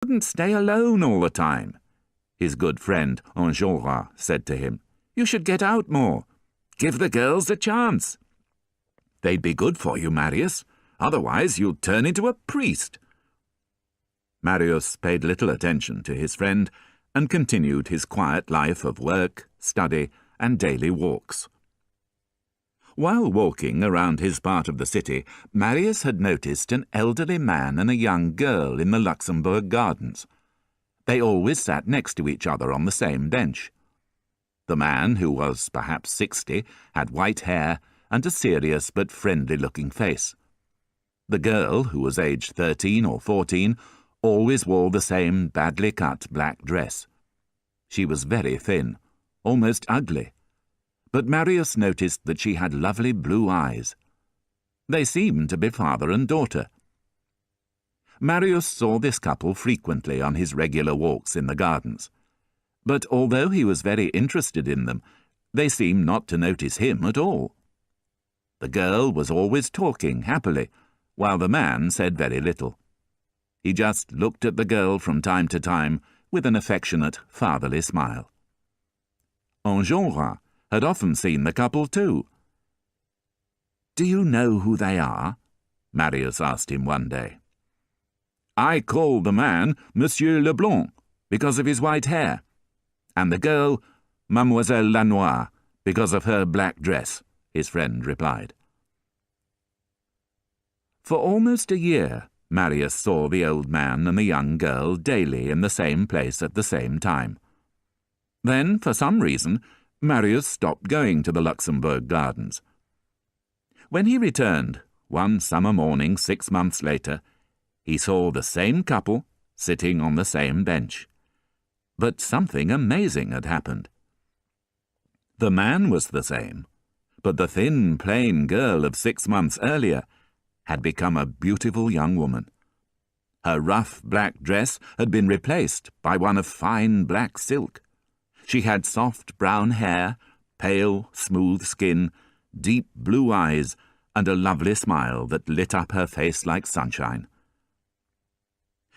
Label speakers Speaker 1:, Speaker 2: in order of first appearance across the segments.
Speaker 1: Couldn't stay alone all the time," his good friend Enjolras said to him. "You should get out more. Give the girls a chance. They'd be good for you, Marius. Otherwise you'll turn into a priest." Marius paid little attention to his friend and continued his quiet life of work, study, and daily walks. While walking around his part of the city, Marius had noticed an elderly man and a young girl in the Luxembourg Gardens. They always sat next to each other on the same bench. The man, who was perhaps 60, had white hair and a serious but friendly-looking face. The girl, who was aged 13 or 14, always wore the same badly-cut black dress. She was very thin, almost ugly, but Marius noticed that she had lovely blue eyes. They seemed to be father and daughter. Marius saw this couple frequently on his regular walks in the gardens, but although he was very interested in them, they seemed not to notice him at all. The girl was always talking happily, while the man said very little. He just looked at the girl from time to time with an affectionate, fatherly smile. Enjolras had often seen the couple too. "Do you know who they are?" Marius asked him one day. "I call the man Monsieur Leblanc, because of his white hair, and the girl Mademoiselle Lanoire, because of her black dress," his friend replied. For almost a year, Marius saw the old man and the young girl daily in the same place at the same time. Then, for some reason, Marius stopped going to the Luxembourg Gardens. When he returned, one summer morning 6 months later, he saw the same couple sitting on the same bench. But something amazing had happened. The man was the same, but the thin, plain girl of 6 months earlier had become a beautiful young woman. Her rough black dress had been replaced by one of fine black silk. She had soft brown hair, pale, smooth skin, deep blue eyes, and a lovely smile that lit up her face like sunshine.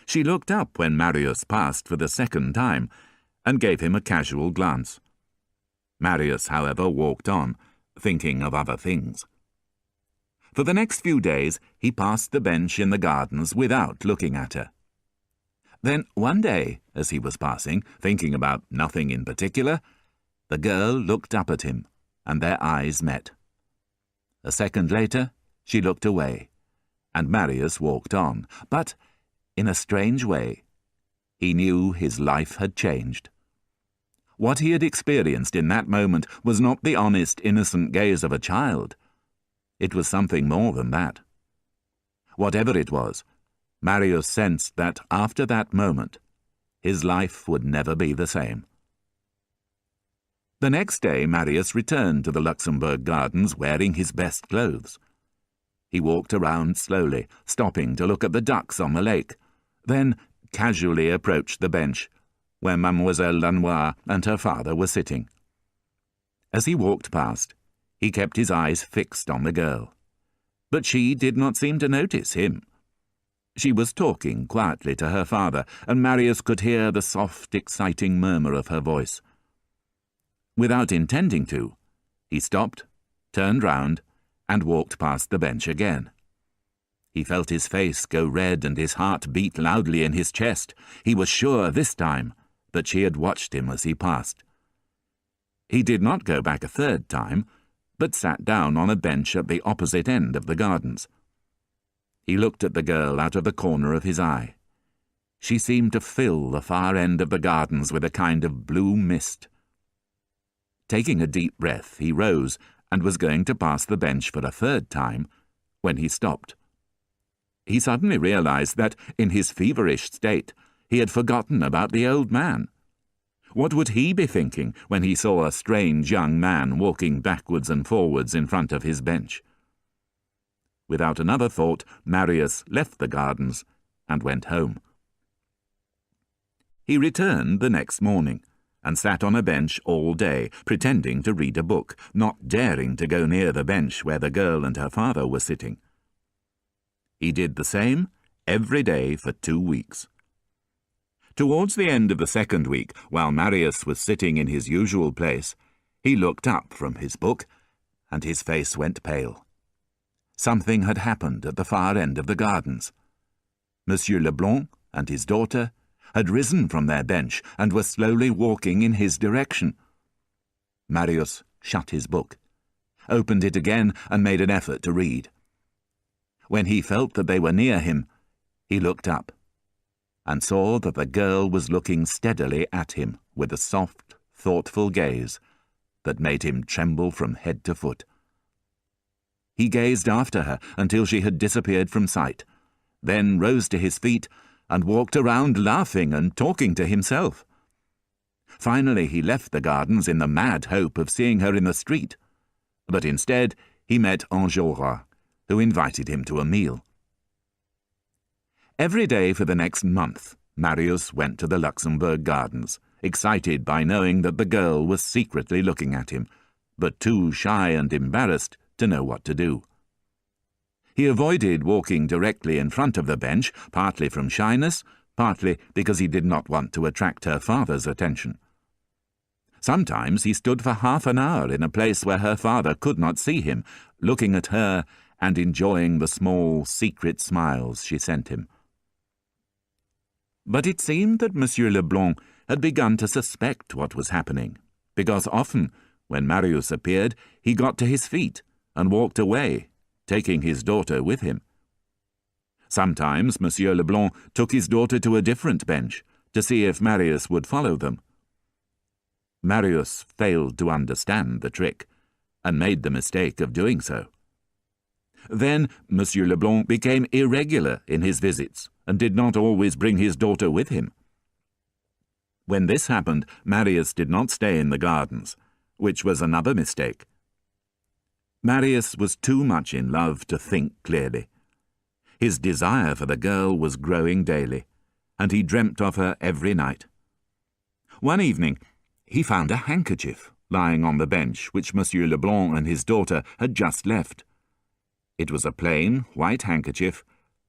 Speaker 1: She looked up when Marius passed for the second time, and gave him a casual glance. Marius, however, walked on, thinking of other things. For the next few days he passed the bench in the gardens without looking at her. Then one day, as he was passing, thinking about nothing in particular, the girl looked up at him, and their eyes met. A second later she looked away, and Marius walked on, but, in a strange way, he knew his life had changed. What he had experienced in that moment was not the honest, innocent gaze of a child. It was something more than that. Whatever it was, Marius sensed that after that moment, his life would never be the same. The next day Marius returned to the Luxembourg Gardens wearing his best clothes. He walked around slowly, stopping to look at the ducks on the lake, then casually approached the bench where Mademoiselle Lanoire and her father were sitting. As he walked past, he kept his eyes fixed on the girl, but she did not seem to notice him. She was talking quietly to her father, and Marius could hear the soft, exciting murmur of her voice. Without intending to, he stopped, turned round, and walked past the bench again. He felt his face go red and his heart beat loudly in his chest. He was sure this time that she had watched him as he passed. He did not go back a third time, but sat down on a bench at the opposite end of the gardens. He looked at the girl out of the corner of his eye. She seemed to fill the far end of the gardens with a kind of blue mist. Taking a deep breath, he rose and was going to pass the bench for a third time when he stopped. He suddenly realized that, in his feverish state, he had forgotten about the old man. What would he be thinking when he saw a strange young man walking backwards and forwards in front of his bench? Without another thought, Marius left the gardens and went home. He returned the next morning and sat on a bench all day, pretending to read a book, not daring to go near the bench where the girl and her father were sitting. He did the same every day for 2 weeks. Towards the end of the second week, while Marius was sitting in his usual place, he looked up from his book, and his face went pale. Something had happened at the far end of the gardens. Monsieur Leblanc and his daughter had risen from their bench and were slowly walking in his direction. Marius shut his book, opened it again, and made an effort to read. When he felt that they were near him, he looked up and saw that the girl was looking steadily at him with a soft, thoughtful gaze that made him tremble from head to foot. He gazed after her until she had disappeared from sight, then rose to his feet and walked around laughing and talking to himself. Finally he left the gardens in the mad hope of seeing her in the street, but instead he met Enjolras, who invited him to a meal. Every day for the next month, Marius went to the Luxembourg Gardens, excited by knowing that the girl was secretly looking at him, but too shy and embarrassed to know what to do. He avoided walking directly in front of the bench, partly from shyness, partly because he did not want to attract her father's attention. Sometimes he stood for half an hour in a place where her father could not see him, looking at her and enjoying the small, secret smiles she sent him. But it seemed that Monsieur Leblanc had begun to suspect what was happening, because often, when Marius appeared, he got to his feet and walked away, taking his daughter with him. Sometimes Monsieur Leblanc took his daughter to a different bench to see if Marius would follow them. Marius failed to understand the trick, and made the mistake of doing so. Then Monsieur Leblanc became irregular in his visits, and did not always bring his daughter with him. When this happened, Marius did not stay in the gardens, which was another mistake. Marius was too much in love to think clearly. His desire for the girl was growing daily, and he dreamt of her every night. One evening, he found a handkerchief lying on the bench which Monsieur Leblanc and his daughter had just left. It was a plain white handkerchief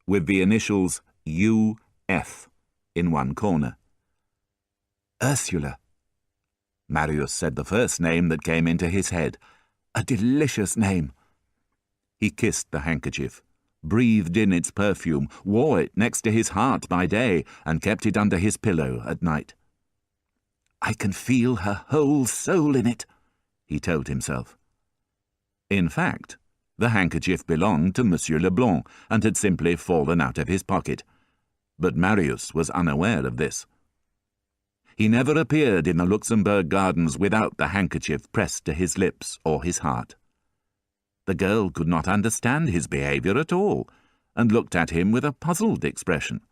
Speaker 1: with the initials U.F. in one corner. Ursula. Marius said the first name that came into his head. A delicious name. He kissed the handkerchief, breathed in its perfume, wore it next to his heart by day, and kept it under his pillow at night. I can feel her whole soul in it, he told himself. In fact, the handkerchief belonged to Monsieur Leblanc and had simply fallen out of his pocket, but Marius was unaware of this. He never appeared in the Luxembourg Gardens without the handkerchief pressed to his lips or his heart. The girl could not understand his behaviour at all, and looked at him with a puzzled expression.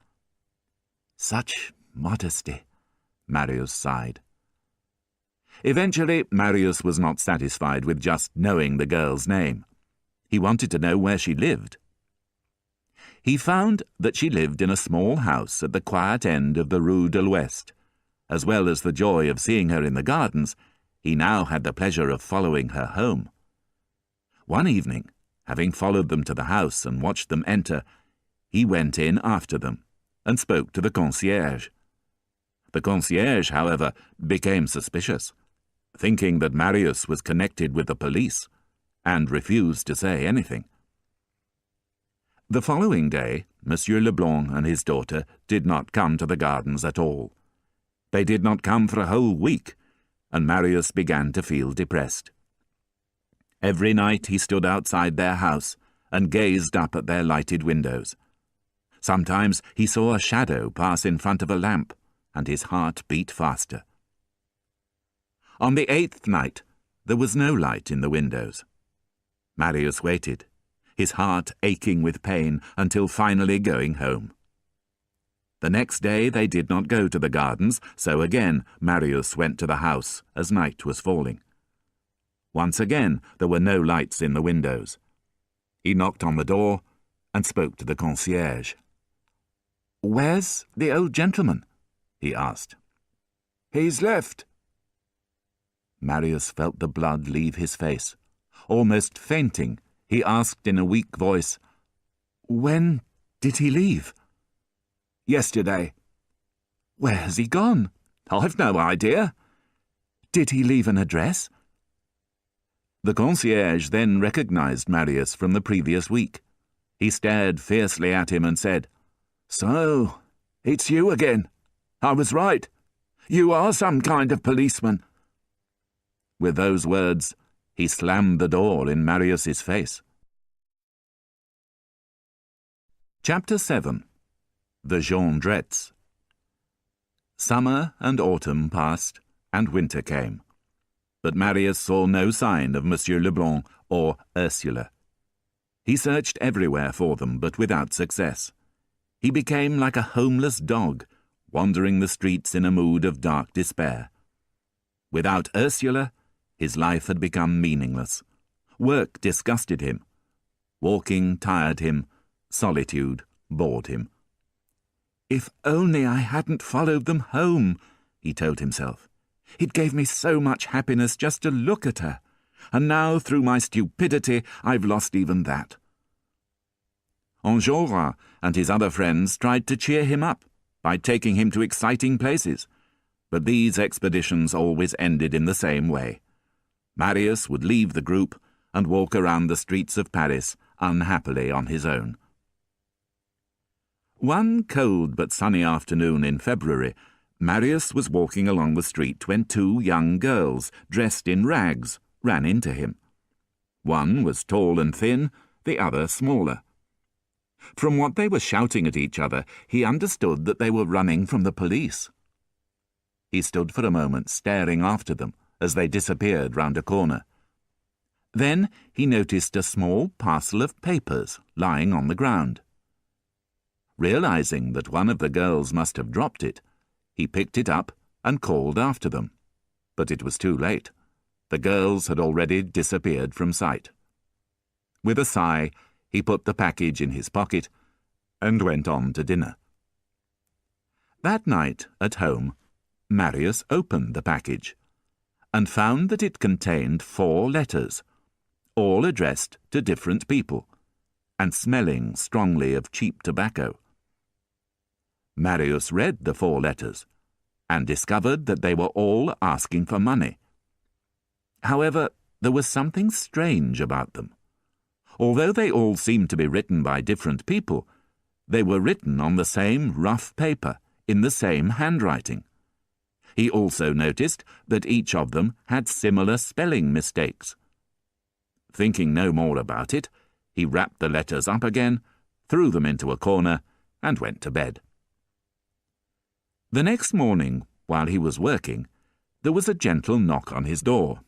Speaker 1: Such modesty, Marius sighed. Eventually, Marius was not satisfied with just knowing the girl's name. He wanted to know where she lived. He found that she lived in a small house at the quiet end of the Rue de l'Ouest. As well as the joy of seeing her in the gardens, he now had the pleasure of following her home. One evening, having followed them to the house and watched them enter, he went in after them and spoke to the concierge. The concierge, however, became suspicious, thinking that Marius was connected with the police, and refused to say anything. The following day, Monsieur Leblanc and his daughter did not come to the gardens at all. They did not come for a whole week, and Marius began to feel depressed. Every night he stood outside their house and gazed up at their lighted windows. Sometimes he saw a shadow pass in front of a lamp, and his heart beat faster. On the 8th night, there was no light in the windows. Marius waited, his heart aching with pain, until finally going home. The next day they did not go to the gardens, so again Marius went to the house as night was falling. Once again there were no lights in the windows. He knocked on the door and spoke to the concierge. "Where's the old gentleman?" he asked. "He's left." Marius felt the blood leave his face. Almost fainting, he asked in a weak voice, "When did he leave?" "Yesterday." Where has he gone? I've no idea. Did he leave an address? The concierge then recognized Marius from the previous week. He stared fiercely at him and said, "So, it's you again. I was right. You are some kind of policeman." With those words, he slammed the door in Marius's face. Chapter 7. The Jondrettes. Summer and autumn passed, and winter came. But Marius saw no sign of Monsieur Leblanc or Ursula. He searched everywhere for them, but without success. He became like a homeless dog, wandering the streets in a mood of dark despair. Without Ursula, his life had become meaningless. Work disgusted him. Walking tired him. Solitude bored him. "If only I hadn't followed them home," he told himself. "It gave me so much happiness just to look at her, and now through my stupidity I've lost even that." Enjolras and his other friends tried to cheer him up by taking him to exciting places, but these expeditions always ended in the same way. Marius would leave the group and walk around the streets of Paris unhappily on his own. One cold but sunny afternoon in February, Marius was walking along the street when two young girls, dressed in rags, ran into him. One was tall and thin, the other smaller. From what they were shouting at each other, he understood that they were running from the police. He stood for a moment staring after them as they disappeared round a corner. Then he noticed a small parcel of papers lying on the ground. Realizing that one of the girls must have dropped it, he picked it up and called after them. But it was too late. The girls had already disappeared from sight. With a sigh, he put the package in his pocket and went on to dinner. That night, at home, Marius opened the package and found that it contained 4 letters, all addressed to different people, and smelling strongly of cheap tobacco. Marius read the 4 letters, and discovered that they were all asking for money. However, there was something strange about them. Although they all seemed to be written by different people, they were written on the same rough paper, in the same handwriting. He also noticed that each of them had similar spelling mistakes. Thinking no more about it, he wrapped the letters up again, threw them into a corner, and went to bed. The next morning, while he was working, there was a gentle knock on his door.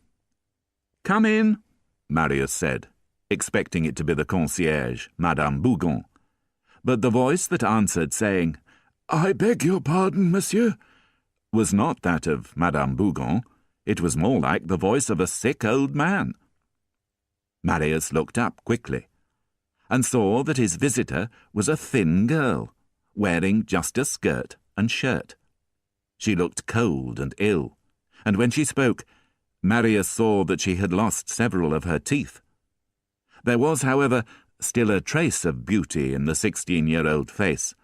Speaker 1: "Come in," Marius said, expecting it to be the concierge, Madame Bougon. But the voice that answered, saying, "I beg your pardon, monsieur," was not that of Madame Bougon. It was more like the voice of a sick old man. Marius looked up quickly, and saw that his visitor was a thin girl, wearing just a skirt and shirt. She looked cold and ill, and when she spoke, Marius saw that she had lost several of her teeth. There was, however, still a trace of beauty in the 16-year-old face,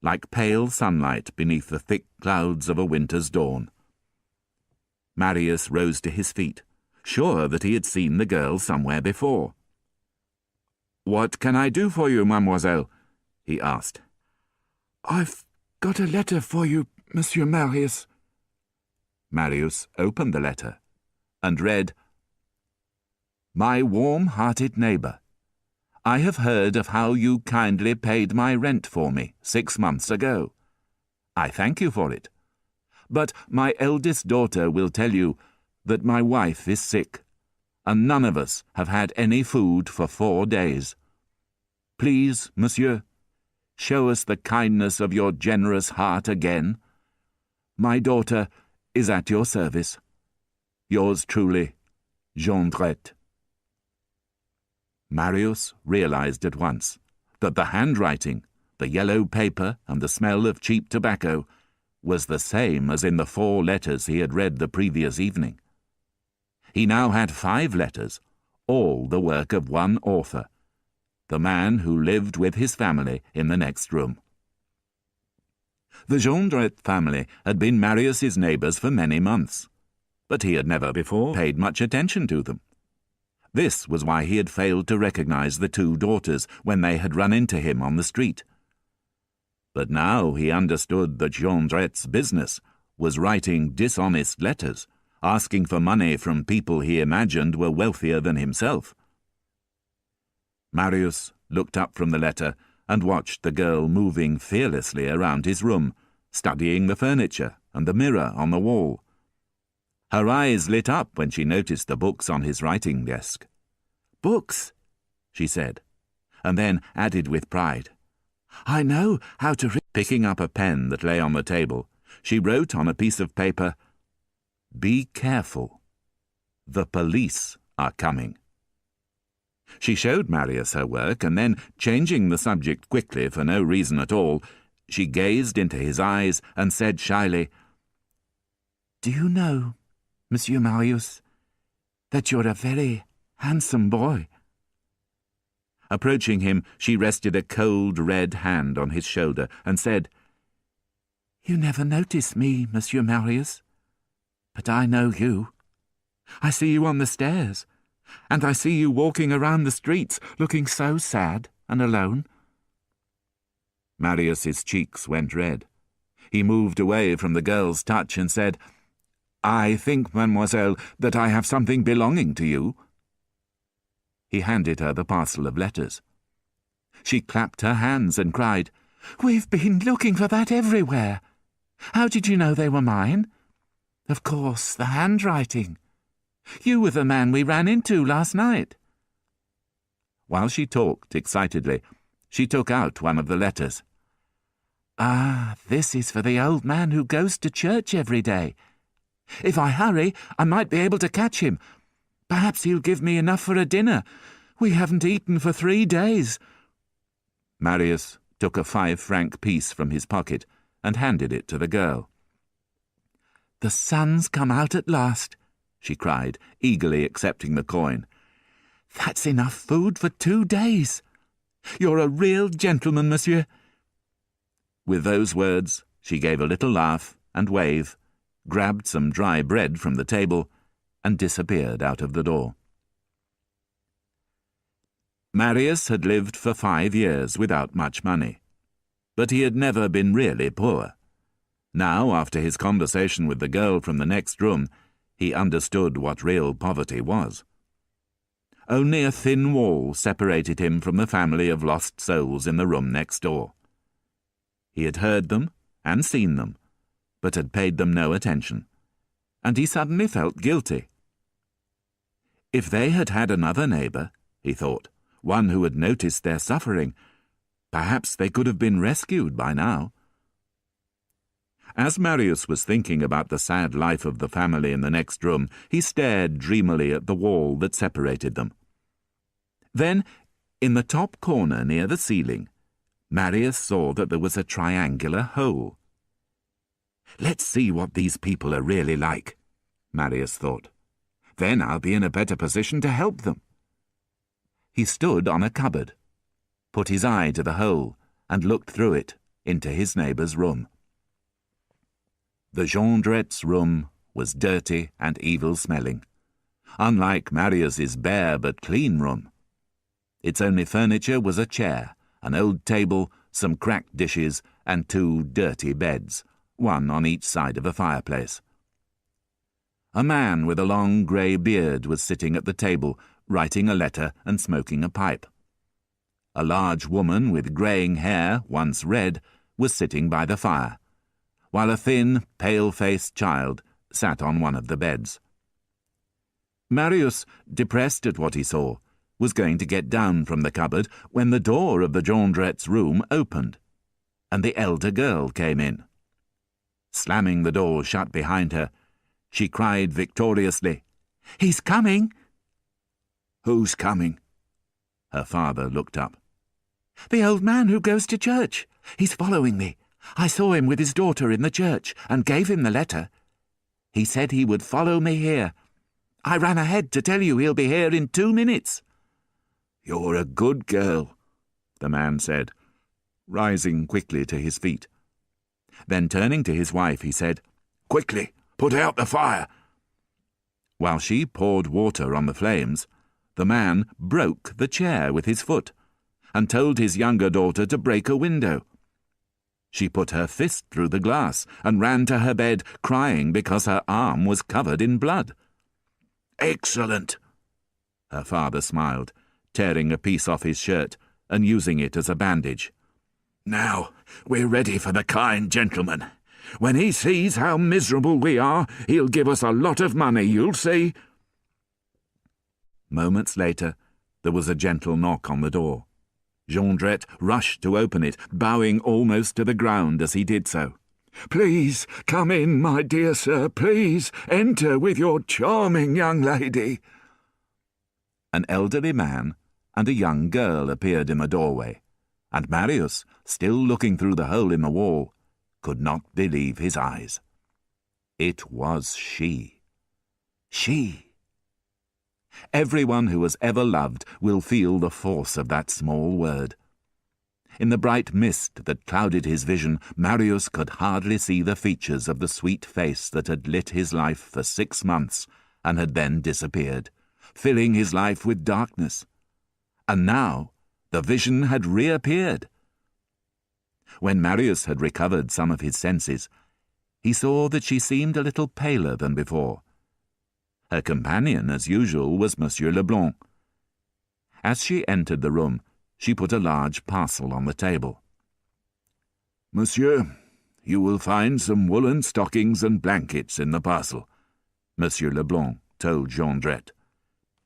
Speaker 1: like pale sunlight beneath the thick clouds of a winter's dawn. Marius rose to his feet, sure that he had seen the girl somewhere before. "What can I do for you, mademoiselle?" he asked. "I've got a letter for you, Monsieur Marius." Marius opened the letter and read, "My warm-hearted neighbour, I have heard of how you kindly paid my rent for me 6 months ago. I thank you for it. But my eldest daughter will tell you that my wife is sick, and none of us have had any food for 4 days. Please, monsieur, show us the kindness of your generous heart again. My daughter is at your service. Yours truly, Jondrette." Marius realized at once that the handwriting, the yellow paper, and the smell of cheap tobacco was the same as in the 4 letters he had read the previous evening. He now had 5 letters, all the work of one author, the man who lived with his family in the next room. The Jondrette family had been Marius's neighbours for many months, but he had never before paid much attention to them. This was why he had failed to recognize the two daughters when they had run into him on the street. But now he understood that Jondrette's business was writing dishonest letters, asking for money from people he imagined were wealthier than himself. Marius looked up from the letter and watched the girl moving fearlessly around his room, studying the furniture and the mirror on the wall. Her eyes lit up when she noticed the books on his writing desk. "Books," she said, and then added with pride, "I know how to read." Picking up a pen that lay on the table, she wrote on a piece of paper, "Be careful. The police are coming." She showed Marius her work, and then, changing the subject quickly for no reason at all, she gazed into his eyes and said shyly, "Do you know, Monsieur Marius, that you're a very handsome boy?" Approaching him, she rested a cold red hand on his shoulder and said, "You never notice me, Monsieur Marius, but I know you. I see you on the stairs, and I see you walking around the streets looking so sad and alone." Marius's cheeks went red. He moved away from the girl's touch and said, "I think, mademoiselle, that I have something belonging to you." He handed her the parcel of letters. She clapped her hands and cried, "We've been looking for that everywhere. How did you know they were mine? Of course, the handwriting. You were the man we ran into last night." While she talked excitedly, she took out one of the letters. "Ah, this is for the old man who goes to church every day. If I hurry, I might be able to catch him. Perhaps he'll give me enough for a dinner. We haven't eaten for 3 days." Marius took a 5-franc piece from his pocket and handed it to the girl. "The sun's come out at last," she cried, eagerly accepting the coin. "That's enough food for 2 days. You're a real gentleman, monsieur." With those words, she gave a little laugh and wave, grabbed some dry bread from the table, and disappeared out of the door. Marius had lived for 5 years without much money, but he had never been really poor. Now, after his conversation with the girl from the next room, he understood what real poverty was. Only a thin wall separated him from the family of lost souls in the room next door. He had heard them and seen them, but had paid them no attention, and he suddenly felt guilty. If they had had another neighbour, he thought, one who had noticed their suffering, perhaps they could have been rescued by now. As Marius was thinking about the sad life of the family in the next room, he stared dreamily at the wall that separated them. Then, in the top corner near the ceiling, Marius saw that there was a triangular hole. "Let's see what these people are really like," Marius thought. "Then I'll be in a better position to help them." He stood on a cupboard, put his eye to the hole, and looked through it into his neighbour's room. The Jondrette's room was dirty and evil-smelling, unlike Marius's bare but clean room. Its only furniture was a chair, an old table, some cracked dishes, and 2 dirty beds, one on each side of a fireplace. A man with a long grey beard was sitting at the table, writing a letter and smoking a pipe. A large woman with greying hair, once red, was sitting by the fire, while a thin, pale-faced child sat on one of the beds. Marius, depressed at what he saw, was going to get down from the cupboard when the door of the Jondrette's room opened, and the elder girl came in. Slamming the door shut behind her, she cried victoriously, "He's coming!" "Who's coming?" Her father looked up. "The old man who goes to church. He's following me. I saw him with his daughter in the church and gave him the letter. He said he would follow me here. I ran ahead to tell you he'll be here in 2 minutes." "You're a good girl," the man said, rising quickly to his feet. Then turning to his wife, he said, "Quickly, put out the fire." While she poured water on the flames, the man broke the chair with his foot and told his younger daughter to break a window. She put her fist through the glass and ran to her bed, crying because her arm was covered in blood. "Excellent," her father smiled, tearing a piece off his shirt and using it as a bandage. "Now we're ready for the kind gentleman. When he sees how miserable we are, he'll give us a lot of money, you'll see." Moments later, there was a gentle knock on the door. Jondrette rushed to open it, bowing almost to the ground as he did so. "Please, come in, my dear sir, please, enter with your charming young lady." An elderly man and a young girl appeared in the doorway, and Marius, still looking through the hole in the wall, could not believe his eyes. It was she. She. Everyone who has ever loved will feel the force of that small word. In the bright mist that clouded his vision, Marius could hardly see the features of the sweet face that had lit his life for 6 months and had then disappeared, filling his life with darkness. And now the vision had reappeared. When Marius had recovered some of his senses, he saw that she seemed a little paler than before. Her companion, as usual, was Monsieur Leblanc. As she entered the room, she put a large parcel on the table. "Monsieur, you will find some woolen stockings and blankets in the parcel," Monsieur Leblanc told Jondrette.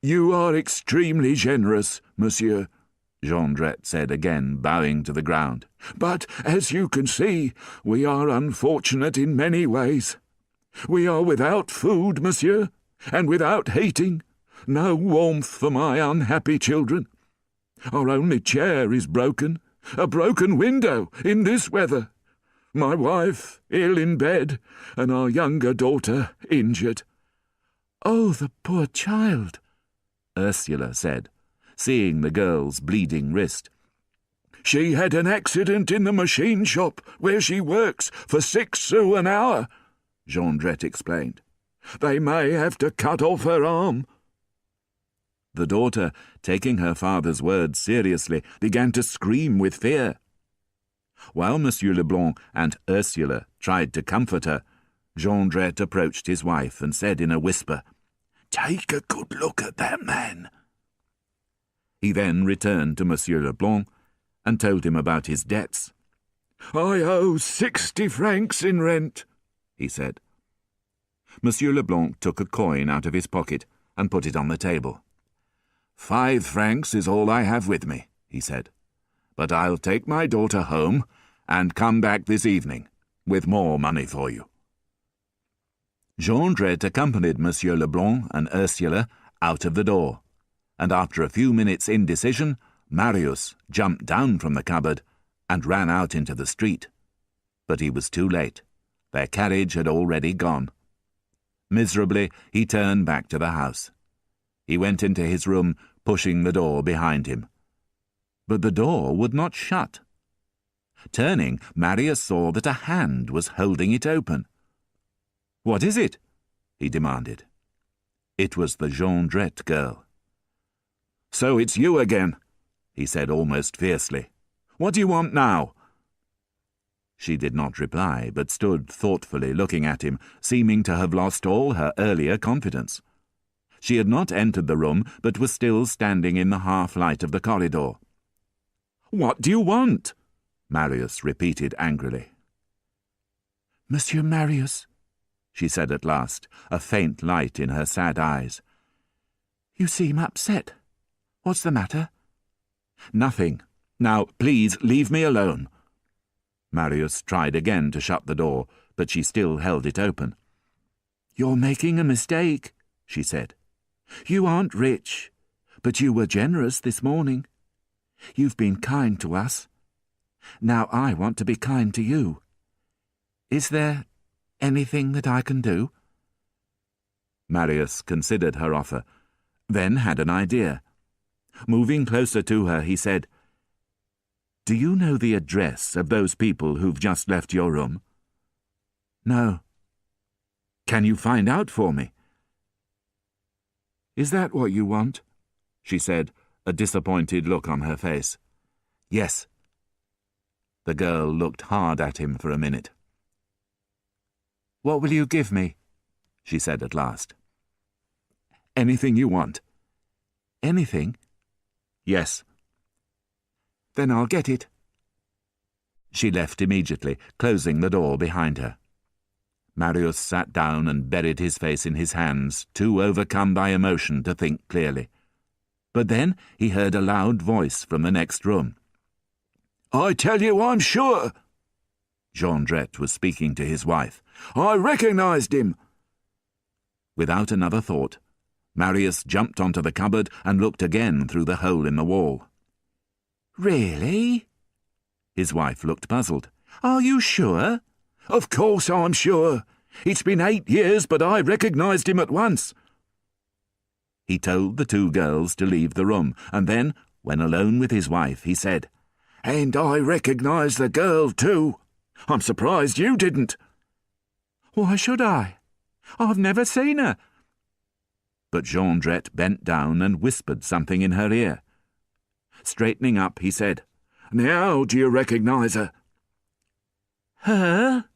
Speaker 1: "You are extremely generous, monsieur," Jondrette said again, bowing to the ground. "But, as you can see, we are unfortunate in many ways. We are without food, monsieur, and without heating, no warmth for my unhappy children. Our only chair is broken, a broken window in this weather. My wife ill in bed, and our younger daughter injured." "Oh, the poor child," Ursula said, seeing the girl's bleeding wrist. "She had an accident in the machine shop where she works for 6 sous an hour," Jondrette explained. "They may have to cut off her arm." The daughter, taking her father's words seriously, began to scream with fear. While Monsieur Leblanc and Ursula tried to comfort her, Jondrette approached his wife and said in a whisper, "Take a good look at that man." He then returned to Monsieur Leblanc and told him about his debts. "I owe 60 francs in rent," he said. Monsieur Leblanc took a coin out of his pocket and put it on the table. 5 francs is all I have with me," he said. "But I'll take my daughter home and come back this evening with more money for you." Jondrette accompanied Monsieur Leblanc and Ursula out of the door, and after a few minutes' indecision, Marius jumped down from the cupboard and ran out into the street. But he was too late. Their carriage had already gone. Miserably, he turned back to the house. He went into his room, pushing the door behind him. But the door would not shut. Turning, Marius saw that a hand was holding it open. "What is it?" he demanded. It was the Jondrette girl. "So it's you again," he said almost fiercely. "What do you want now?" She did not reply, but stood thoughtfully looking at him, seeming to have lost all her earlier confidence. She had not entered the room, but was still standing in the half-light of the corridor. "What do you want?" Marius repeated angrily. "Monsieur Marius," she said at last, a faint light in her sad eyes. "You seem upset. What's the matter?" "Nothing. Now, please leave me alone." Marius tried again to shut the door, but she still held it open. "You're making a mistake," she said. "You aren't rich, but you were generous this morning. You've been kind to us. Now I want to be kind to you. Is there anything that I can do?" Marius considered her offer, then had an idea. Moving closer to her, he said, "Do you know the address of those people who've just left your room?" "No." "Can you find out for me?" "Is that what you want?" she said, a disappointed look on her face. "Yes." The girl looked hard at him for a minute. "What will you give me?" she said at last. "Anything you want." "Anything?" "Yes." "Then I'll get it." She left immediately, closing the door behind her. Marius sat down and buried his face in his hands, too overcome by emotion to think clearly. But then he heard a loud voice from the next room. "I tell you I'm sure." Jondrette was speaking to his wife. "I recognized him." Without another thought, Marius jumped onto the cupboard and looked again through the hole in the wall. "Really?" His wife looked puzzled. "Are you sure?" "Of course I'm sure. It's been 8 years, but I recognized him at once." He told the two girls to leave the room, and then, when alone with his wife, he said, "And I recognize the girl, too. I'm surprised you didn't." "Why should I? I've never seen her." But Jondrette bent down and whispered something in her ear. Straightening up, he said, "Now do you recognize her?" "Her?"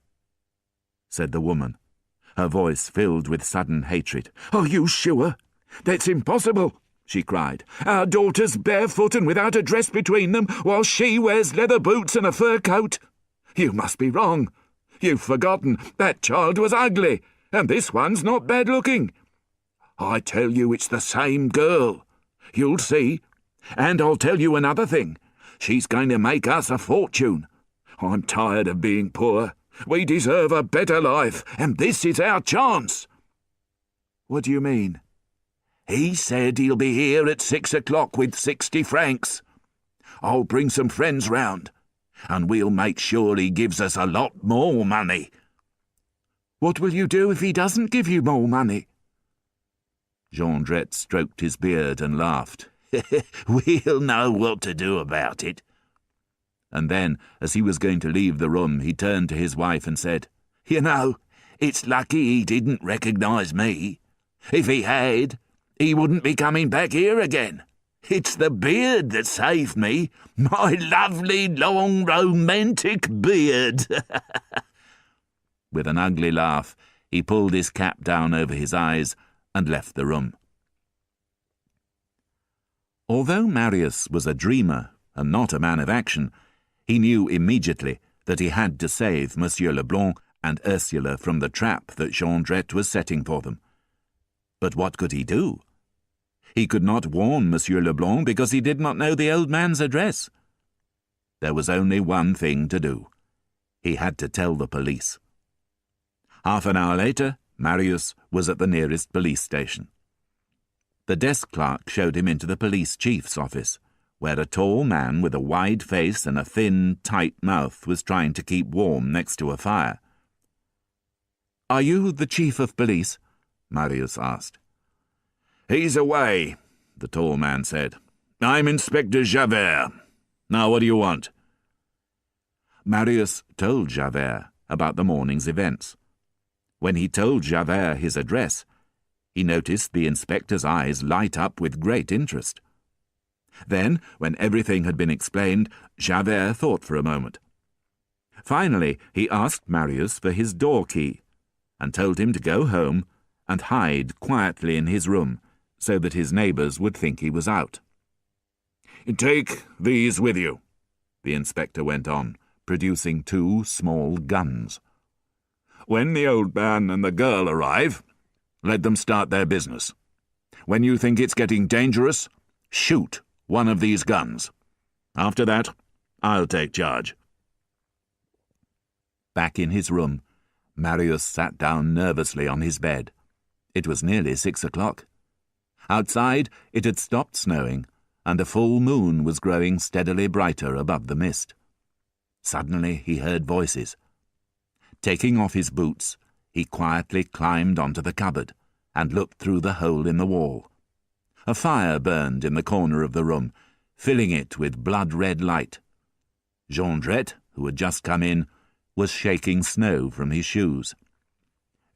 Speaker 1: said the woman, her voice filled with sudden hatred. "Are you sure? That's impossible," she cried. "Our daughter's barefoot and without a dress between them, while she wears leather boots and a fur coat. You must be wrong. You've forgotten that child was ugly, and this one's not bad-looking. I tell you it's the same girl. You'll see. And I'll tell you another thing. She's going to make us a fortune. I'm tired of being poor. We deserve a better life, and this is our chance." "What do you mean?" "He said he'll be here at 6 o'clock with 60 francs. I'll bring some friends round, and we'll make sure he gives us a lot more money." "What will you do if he doesn't give you more money?" Jondrette stroked his beard and laughed. "We'll know what to do about it." And then, as he was going to leave the room, he turned to his wife and said, "You know, it's lucky he didn't recognize me. If he had, he wouldn't be coming back here again. It's the beard that saved me, my lovely, long, romantic beard." With an ugly laugh, he pulled his cap down over his eyes and left the room. Although Marius was a dreamer and not a man of action, he knew immediately that he had to save Monsieur Leblanc and Ursula from the trap that Jondrette was setting for them. But what could he do? He could not warn Monsieur Leblanc because he did not know the old man's address. There was only one thing to do. He had to tell the police. Half an hour later, Marius was at the nearest police station. The desk clerk showed him into the police chief's office, where a tall man with a wide face and a thin, tight mouth was trying to keep warm next to a fire. "Are you the chief of police?" Marius asked. "He's away," the tall man said. "I'm Inspector Javert. Now what do you want?" Marius told Javert about the morning's events. When he told Javert his address, he noticed the inspector's eyes light up with great interest. Then, when everything had been explained, Javert thought for a moment. Finally, he asked Marius for his door key, and told him to go home and hide quietly in his room, so that his neighbours would think he was out. "Take these with you," the inspector went on, producing 2 small guns. "When the old man and the girl arrive, let them start their business. When you think it's getting dangerous, shoot one of these guns. After that, I'll take charge." Back in his room, Marius sat down nervously on his bed. It was nearly 6 o'clock. Outside, it had stopped snowing, and a full moon was growing steadily brighter above the mist. Suddenly he heard voices. Taking off his boots, he quietly climbed onto the cupboard and looked through the hole in the wall. A fire burned in the corner of the room, filling it with blood-red light. Jondrette, who had just come in, was shaking snow from his shoes.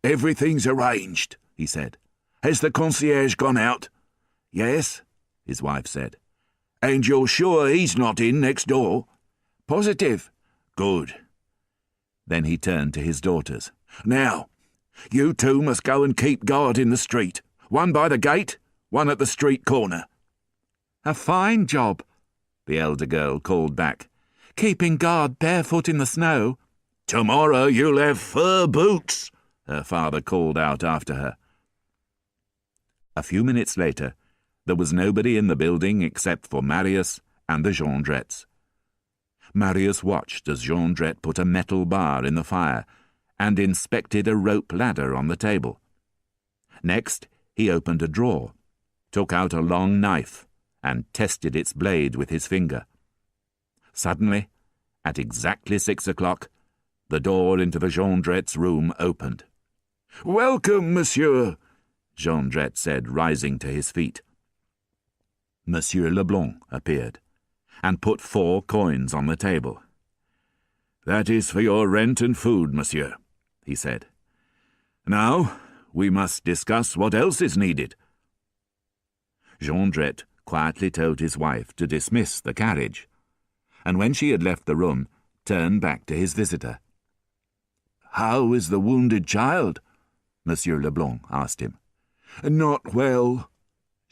Speaker 2: "Everything's arranged," he said. "Has the concierge gone out?" "Yes," his wife said. "And you're sure he's not in next door?" "Positive." "Good." Then he turned to his daughters. "Now, you two must go and keep guard in the street. One by the gate, one at the street corner."
Speaker 1: "A fine job," the elder girl called back. "Keeping guard barefoot in the snow."
Speaker 2: "Tomorrow you'll have fur boots," her father called out after her.
Speaker 1: A few minutes later, there was nobody in the building except for Marius and the Jondrettes. Marius watched as Jondrette put a metal bar in the fire and inspected a rope ladder on the table. Next, he opened a drawer, took out a long knife, and tested its blade with his finger. Suddenly, at exactly 6 o'clock, the door into the Jondrettes' room opened.
Speaker 2: "Welcome, monsieur,"
Speaker 1: Jondrette said, rising to his feet. Monsieur Leblanc appeared, and put 4 coins on the table.
Speaker 2: "That is for your rent and food, monsieur," he said. "Now, we must discuss what else is needed."
Speaker 1: Jondrette quietly told his wife to dismiss the carriage, and when she had left the room, turned back to his visitor.
Speaker 2: "How is the wounded child?"
Speaker 1: Monsieur Leblanc asked him.
Speaker 2: "Not well,"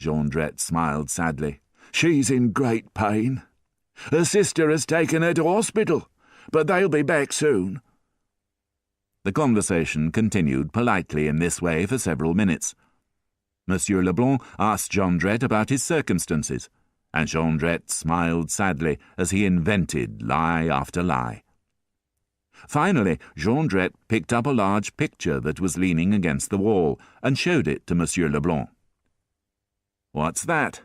Speaker 2: Jondrette smiled sadly. "She's in great pain. Her sister has taken her to hospital, but they'll be back soon."
Speaker 1: The conversation continued politely in this way for several minutes. Monsieur Leblanc asked Jondrette about his circumstances, and Jondrette smiled sadly as he invented lie after lie. Finally, Jondrette picked up a large picture that was leaning against the wall and showed it to Monsieur Leblanc. "What's that?"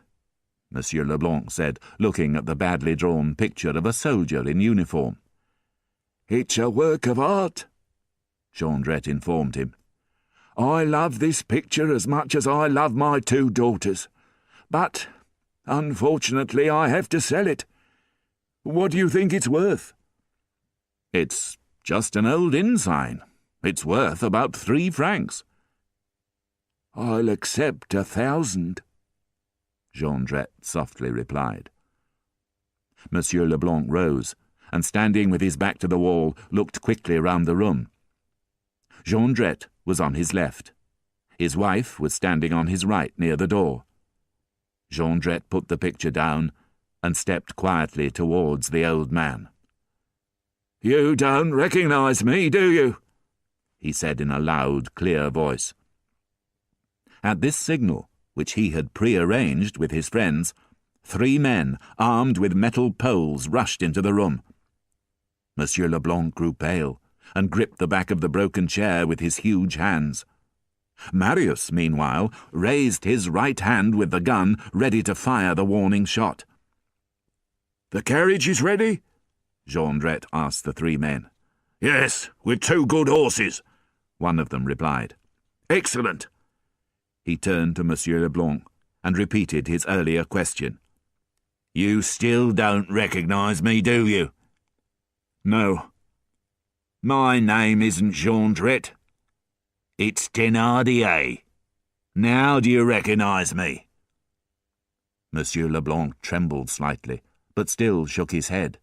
Speaker 1: Monsieur Leblanc said, looking at the badly drawn picture of a soldier in uniform.
Speaker 2: "It's a work of art," Jondrette informed him. "I love this picture as much as I love my 2 daughters, but unfortunately I have to sell it. What do you think it's worth?"
Speaker 1: "It's just an old inn sign. It's worth about 3 francs.
Speaker 2: "I'll accept 1,000.
Speaker 1: Jondrette softly replied. Monsieur Leblanc rose, and standing with his back to the wall, looked quickly round the room. Jondrette was on his left. His wife was standing on his right near the door. Jondrette put the picture down and stepped quietly towards the old man.
Speaker 2: "You don't recognize me, do you?" he said in a loud, clear voice.
Speaker 1: At this signal, which he had prearranged with his friends, 3 men, armed with metal poles, rushed into the room. Monsieur Leblanc grew pale and gripped the back of the broken chair with his huge hands. Marius, meanwhile, raised his right hand with the gun, ready to fire the warning shot.
Speaker 2: "The carriage is ready?"
Speaker 1: Jondrette asked the 3 men.
Speaker 2: "Yes, with 2 good horses,"
Speaker 1: one of them replied.
Speaker 2: "Excellent."
Speaker 1: He turned to Monsieur Leblanc and repeated his earlier question.
Speaker 2: "You still don't recognize me, do you?"
Speaker 1: "No."
Speaker 2: "My name isn't Jondrette. It's Thénardier. Now do you recognize me?"
Speaker 1: Monsieur Leblanc trembled slightly, but still shook his head.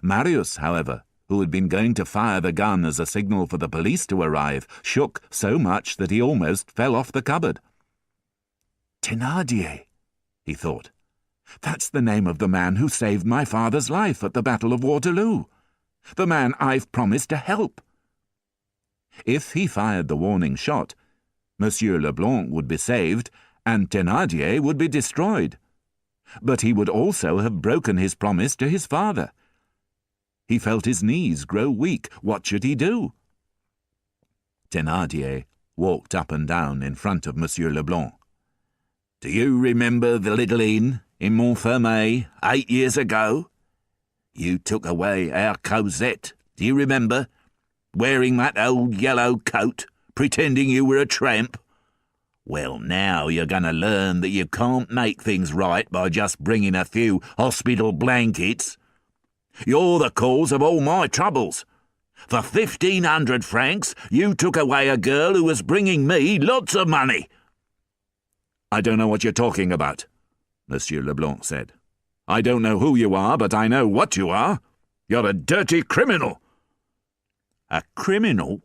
Speaker 1: Marius, however, who had been going to fire the gun as a signal for the police to arrive, shook so much that he almost fell off the cupboard. "Thénardier," he thought. "That's the name of the man who saved my father's life at the Battle of Waterloo. The man I've promised to help." If he fired the warning shot, Monsieur Leblanc would be saved and Thénardier would be destroyed. But he would also have broken his promise to his father. He felt his knees grow weak. What should he do? Thénardier walked up and down in front of Monsieur Leblanc.
Speaker 2: "Do you remember the little inn in Montfermeil 8 years ago? You took away our Cosette, do you remember? Wearing that old yellow coat, pretending you were a tramp. Well, now you're going to learn that you can't make things right by just bringing a few hospital blankets. You're the cause of all my troubles. For 1,500 francs, you took away a girl who was bringing me lots of money."
Speaker 1: "I don't know what you're talking about," Monsieur Leblanc said. "I don't know who you are, but I know what you are. You're a dirty criminal."
Speaker 2: "A criminal?"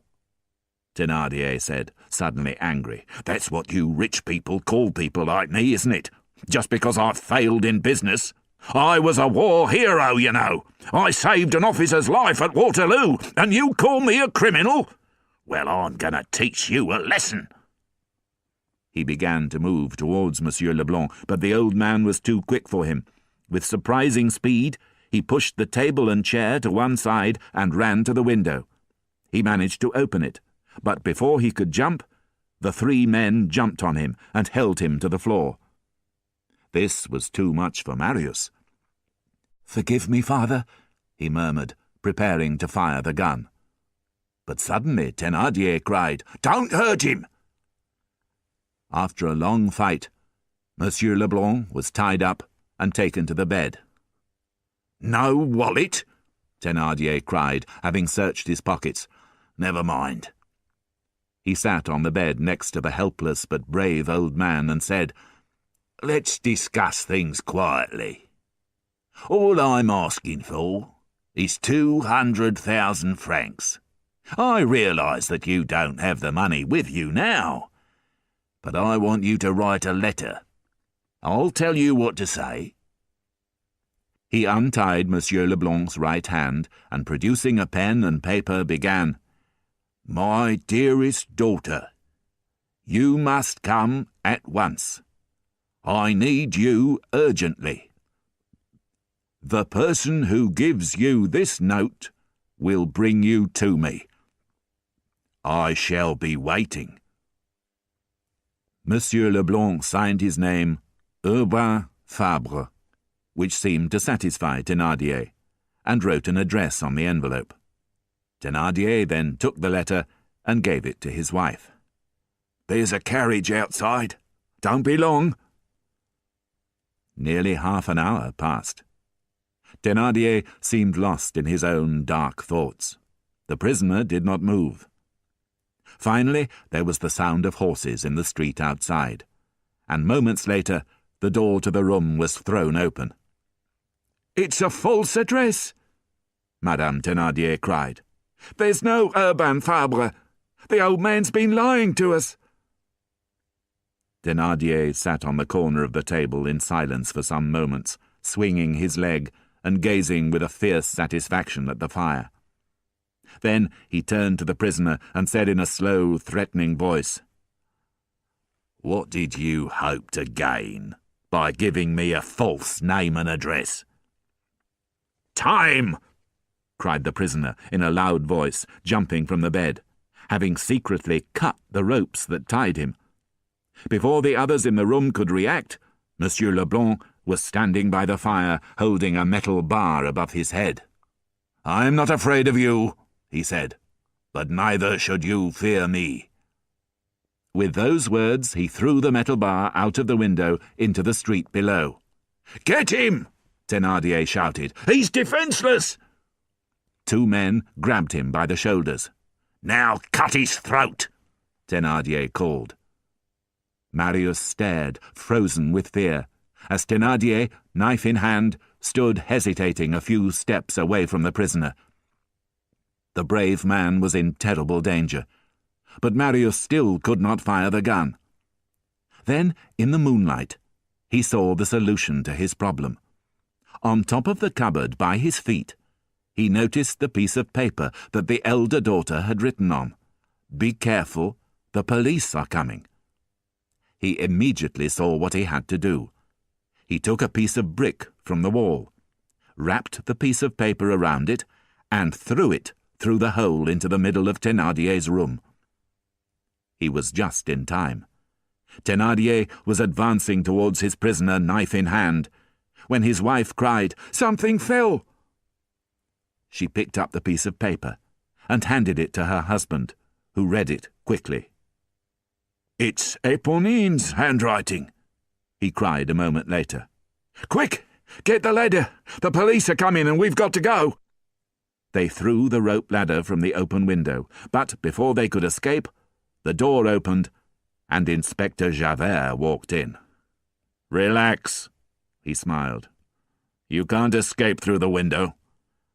Speaker 2: Thénardier said, suddenly angry. "That's what you rich people call people like me, isn't it? Just because I've failed in business. I was a war hero, you know. I saved an officer's life at Waterloo, and you call me a criminal? Well, I'm going to teach you a lesson." He began to move towards Monsieur Leblanc, but the old man was too quick for him. With surprising speed, he pushed the table and chair to one side and ran to the window. He managed to open it, but before he could jump, the 3 men jumped on him and held him to the floor. This was too much for Marius. "Forgive me, father," he murmured, preparing to fire the gun. But suddenly Thénardier cried, "Don't hurt him!" After a long fight, Monsieur Leblanc was tied up and taken to the bed. "No wallet?" Thénardier cried, having searched his pockets. "Never mind." He sat on the bed next to the helpless but brave old man and said, "Let's discuss things quietly. All I'm asking for is 200,000 francs. I realise that you don't have the money with you now, but I want you to write a letter. I'll tell you what to say." He untied Monsieur Leblanc's right hand and, producing a pen and paper, began, "My dearest daughter, you must come at once. I need you urgently. The person who gives you this note will bring you to me. I shall be waiting." Monsieur Leblanc signed his name Urbain Fabre, which seemed to satisfy Thénardier, and wrote an address on the envelope. Thénardier then took the letter and gave it to his wife. "There's a carriage outside. Don't be long." Nearly half an hour passed. Thénardier seemed lost in his own dark thoughts. The prisoner did not move. Finally, there was the sound of horses in the street outside, and moments later the door to the room was thrown open. "It's a false address!" Madame Thénardier cried. "There's no Urbain Fabre. The old man's been lying to us." Thénardier sat on the corner of the table in silence for some moments, swinging his leg and gazing with a fierce satisfaction at the fire. Then he turned to the prisoner and said in a slow, threatening voice, "What did you hope to gain by giving me a false name and address?" "Time!" cried the prisoner in a loud voice, jumping from the bed, having secretly cut the ropes that tied him. Before the others in the room could react, Monsieur Leblanc was standing by the fire, holding a metal bar above his head. "I'm not afraid of you," he said, "but neither should you fear me." With those words he threw the metal bar out of the window into the street below. "Get him!" Thénardier shouted. "He's defenceless!" 2 men grabbed him by the shoulders. "Now cut his throat!" Thénardier called. Marius stared, frozen with fear, as Thénardier, knife in hand, stood hesitating a few steps away from the prisoner. The brave man was in terrible danger, but Marius still could not fire the gun. Then, in the moonlight, he saw the solution to his problem. On top of the cupboard by his feet, he noticed the piece of paper that the elder daughter had written on. "Be careful, the police are coming." He immediately saw what he had to do. He took a piece of brick from the wall, wrapped the piece of paper around it, and threw it through the hole into the middle of Thénardier's room. He was just in time. Thénardier was advancing towards his prisoner, knife in hand, when his wife cried, "Something fell!" She picked up the piece of paper and handed it to her husband, who read it quickly. "It's Éponine's handwriting," he cried a moment later. "Quick! Get the ladder! The police are coming and we've got to go!"
Speaker 1: They threw the rope ladder from the open window, but before they could escape, the door opened and Inspector Javert walked in. "Relax," he smiled. "You can't escape through the window.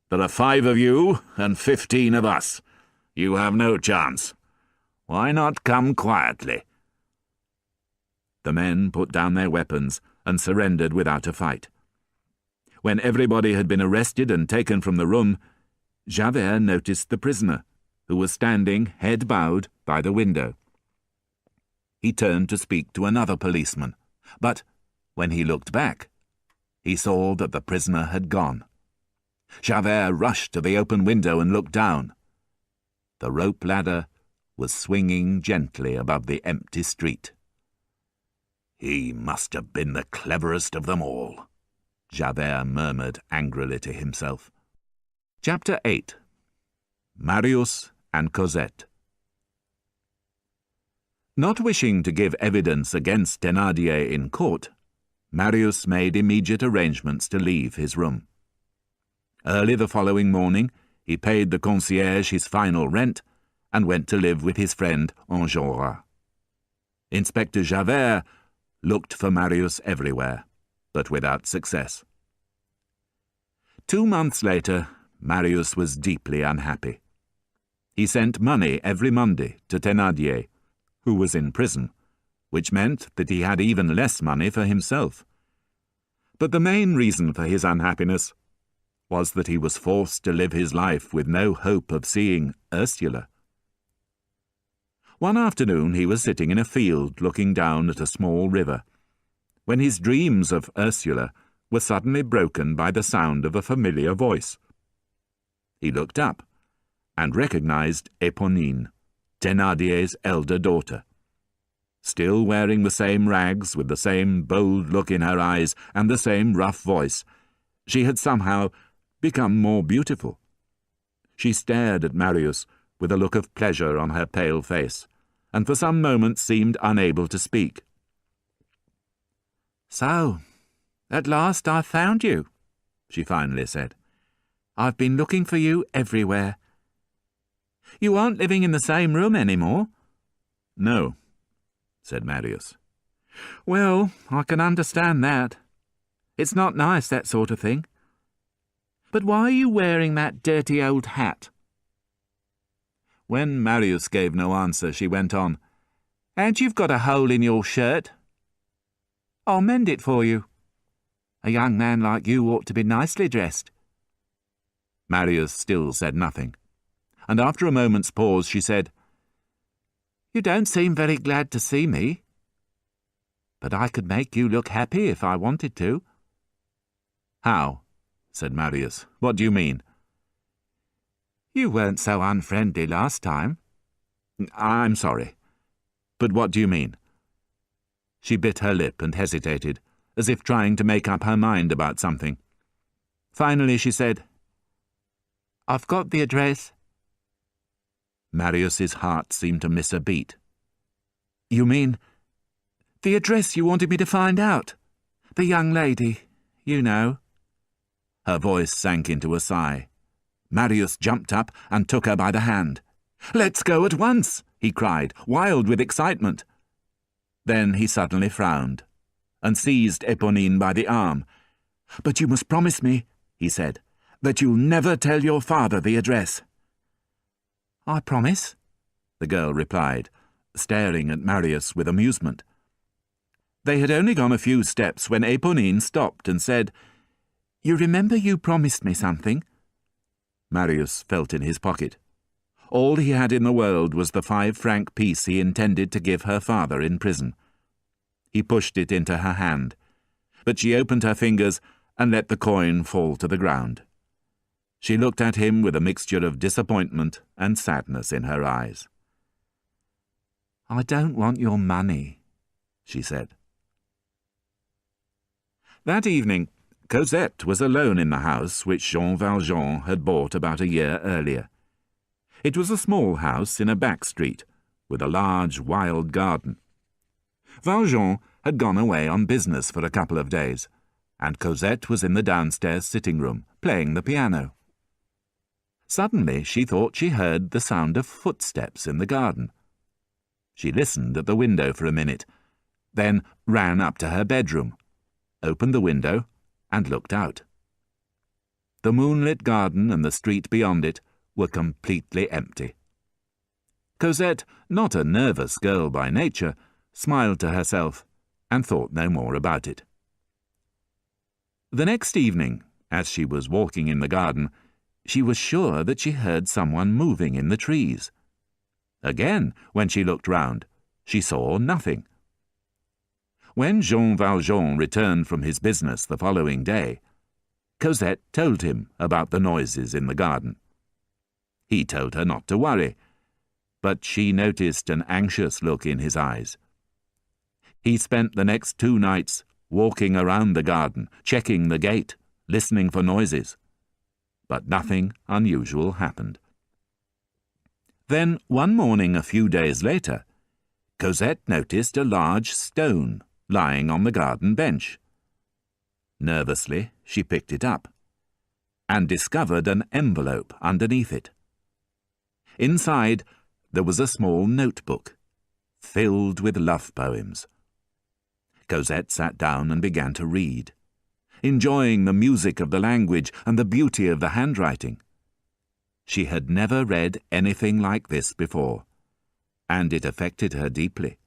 Speaker 1: There are 5 of you and 15 of us. You have no chance. Why not come quietly?" The men put down their weapons and surrendered without a fight. When everybody had been arrested and taken from the room, Javert noticed the prisoner, who was standing, head bowed, by the window. He turned to speak to another policeman, but when he looked back, he saw that the prisoner had gone. Javert rushed to the open window and looked down. The rope ladder was swinging gently above the empty street. "He must have been the cleverest of them all," Javert murmured angrily to himself. Chapter 8. Marius and Cosette. Not wishing to give evidence against Thénardier in court, Marius made immediate arrangements to leave his room. Early the following morning, he paid the concierge his final rent and went to live with his friend Enjolras. Inspector Javert looked for Marius everywhere, but without success. 2 months later, Marius was deeply unhappy. He sent money every Monday to Thénardier, who was in prison, which meant that he had even less money for himself. But the main reason for his unhappiness was that he was forced to live his life with no hope of seeing Ursula. One afternoon he was sitting in a field looking down at a small river, when his dreams of Ursula were suddenly broken by the sound of a familiar voice. He looked up and recognized Éponine, Thénardier's elder daughter. Still wearing the same rags, with the same bold look in her eyes and the same rough voice, she had somehow become more beautiful. She stared at Marius with a look of pleasure on her pale face, and for some moments seemed unable to speak. "So, at last I've found you," she finally said. "I've been looking for you everywhere. You aren't living in the same room anymore?" "No," said Marius. "Well, I can understand that. It's not nice, that sort of thing. But why are you wearing that dirty old hat?" When Marius gave no answer, she went on, "And you've got a hole in your shirt. I'll mend it for you. A young man like you ought to be nicely dressed." Marius still said nothing, and after a moment's pause she said, "You don't seem very glad to see me. But I could make you look happy if I wanted to." "How?" said Marius. "What do you mean?" "You weren't so unfriendly last time." "I'm sorry. But what do you mean?" She bit her lip and hesitated, as if trying to make up her mind about something. Finally she said, "I've got the address." Marius's heart seemed to miss a beat. "You mean the address you wanted me to find out? The young lady, you know." Her voice sank into a sigh. Marius jumped up and took her by the hand. "Let's go at once," he cried, wild with excitement. Then he suddenly frowned and seized Éponine by the arm. "But you must promise me," he said, "that you'll never tell your father the address." "I promise," the girl replied, staring at Marius with amusement. They had only gone a few steps when Éponine stopped and said, "You remember you promised me something?" Marius felt in his pocket. All he had in the world was the 5-franc piece he intended to give her father in prison. He pushed it into her hand, but she opened her fingers and let the coin fall to the ground. She looked at him with a mixture of disappointment and sadness in her eyes. "I don't want your money," she said. That evening, Cosette was alone in the house which Jean Valjean had bought about a year earlier. It was a small house in a back street, with a large wild garden. Valjean had gone away on business for a couple of days, and Cosette was in the downstairs sitting-room, playing the piano. Suddenly she thought she heard the sound of footsteps in the garden. She listened at the window for a minute, then ran up to her bedroom, opened the window, and looked out. The moonlit garden and the street beyond it were completely empty. Cosette, not a nervous girl by nature, smiled to herself and thought no more about it. The next evening, as she was walking in the garden, she was sure that she heard someone moving in the trees. Again, when she looked round, she saw nothing. When Jean Valjean returned from his business the following day, Cosette told him about the noises in the garden. He told her not to worry, but she noticed an anxious look in his eyes. He spent the next 2 nights walking around the garden, checking the gate, listening for noises. But nothing unusual happened. Then, one morning a few days later, Cosette noticed a large stone lying on the garden bench. Nervously, she picked it up and discovered an envelope underneath it. Inside, there was a small notebook filled with love poems. Cosette sat down and began to read, enjoying the music of the language and the beauty of the handwriting. She had never read anything like this before, and it affected her deeply.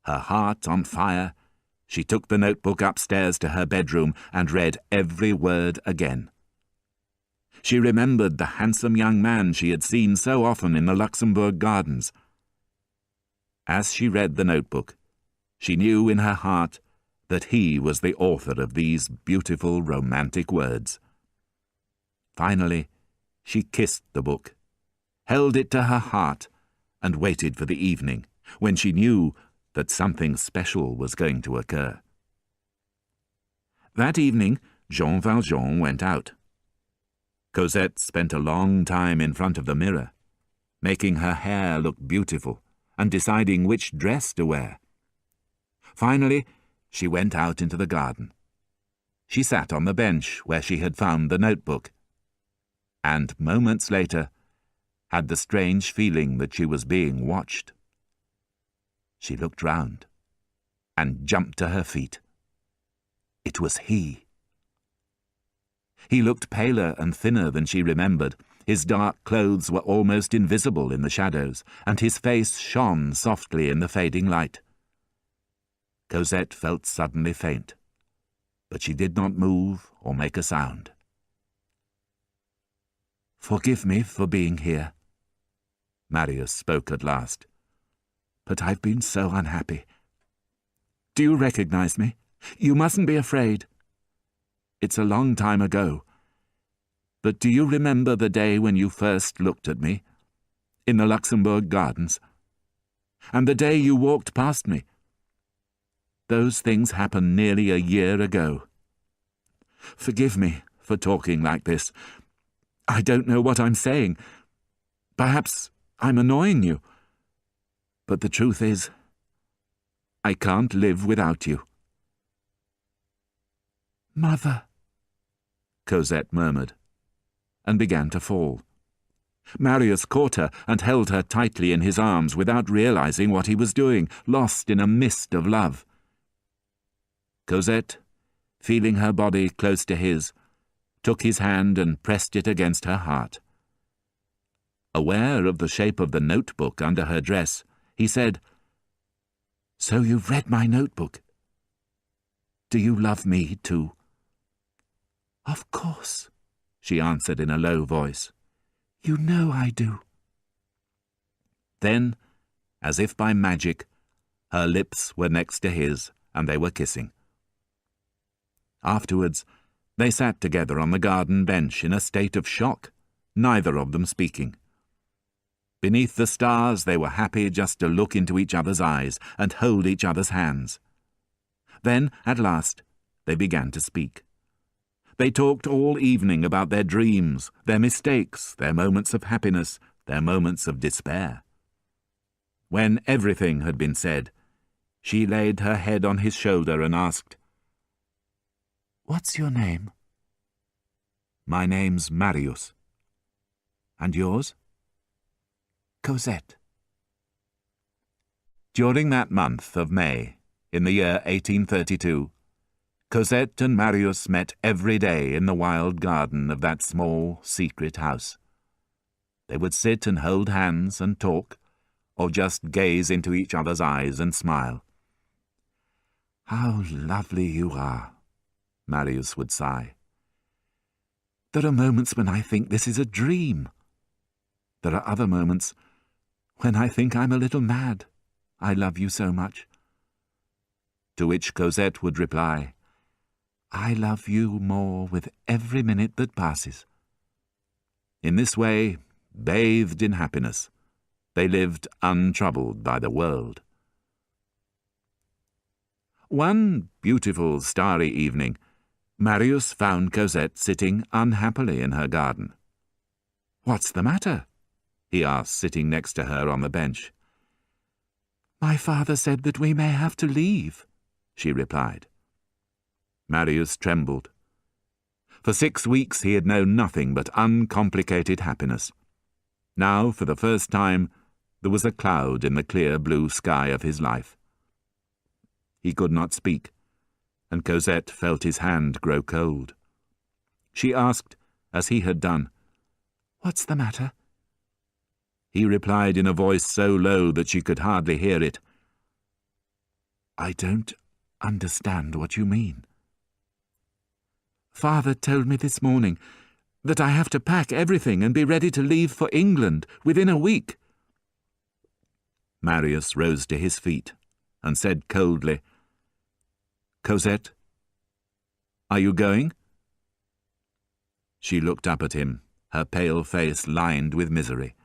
Speaker 1: Her heart on fire, she took the notebook upstairs to her bedroom and read every word again. She remembered the handsome young man she had seen so often in the Luxembourg Gardens. As she read the notebook, she knew in her heart that he was the author of these beautiful romantic words. Finally, she kissed the book, held it to her heart, and waited for the evening, when she knew that something special was going to occur. That evening, Jean Valjean went out. Cosette spent a long time in front of the mirror, making her hair look beautiful and deciding which dress to wear. Finally, she went out into the garden. She sat on the bench where she had found the notebook, and moments later had the strange feeling that she was being watched. She looked round and jumped to her feet. It was he. He looked paler and thinner than she remembered. His dark clothes were almost invisible in the shadows, and his face shone softly in the fading light. Cosette felt suddenly faint, but she did not move or make a sound. "Forgive me for being here," Marius spoke at last, "but I've been so unhappy. Do you recognize me? You mustn't be afraid. It's a long time ago, but do you remember the day when you first looked at me, in the Luxembourg Gardens, and the day you walked past me? Those things happened nearly a year ago. Forgive me for talking like this. I don't know what I'm saying. Perhaps I'm annoying you. But the truth is, I can't live without you." "Mother," Cosette murmured, and began to fall. Marius caught her and held her tightly in his arms without realizing what he was doing, lost in a mist of love. Cosette, feeling her body close to his, took his hand and pressed it against her heart. Aware of the shape of the notebook under her dress, he said, "So you've read my notebook? Do you love me too?" "Of course," she answered in a low voice. "You know I do." Then, as if by magic, her lips were next to his, and they were kissing. Afterwards, they sat together on the garden bench in a state of shock, neither of them speaking. Beneath the stars, they were happy just to look into each other's eyes and hold each other's hands. Then, at last, they began to speak. They talked all evening about their dreams, their mistakes, their moments of happiness, their moments of despair. When everything had been said, she laid her head on his shoulder and asked, "What's your name?" "My name's Marius." And yours? Cosette. During that month of May, in the year 1832, Cosette and Marius met every day in the wild garden of that small, secret house. They would sit and hold hands and talk, or just gaze into each other's eyes and smile. "How lovely you are," Marius would sigh. "There are moments when I think this is a dream. There are other moments when I think I'm a little mad. I love you so much." To which Cosette would reply, "I love you more with every minute that passes." In this way, bathed in happiness, they lived untroubled by the world. One beautiful starry evening, Marius found Cosette sitting unhappily in her garden. "What's the matter?" he asked, sitting next to her on the bench. "My father said that we may have to leave," she replied. Marius trembled. For 6 weeks he had known nothing but uncomplicated happiness. Now, for the first time, there was a cloud in the clear blue sky of his life. He could not speak, and Cosette felt his hand grow cold. She asked, as he had done, "What's the matter?" He replied in a voice so low that she could hardly hear it, "I don't understand what you mean." "Father told me this morning that I have to pack everything and be ready to leave for England within a week." Marius rose to his feet and said coldly, "Cosette, are you going?" She looked up at him, her pale face lined with misery.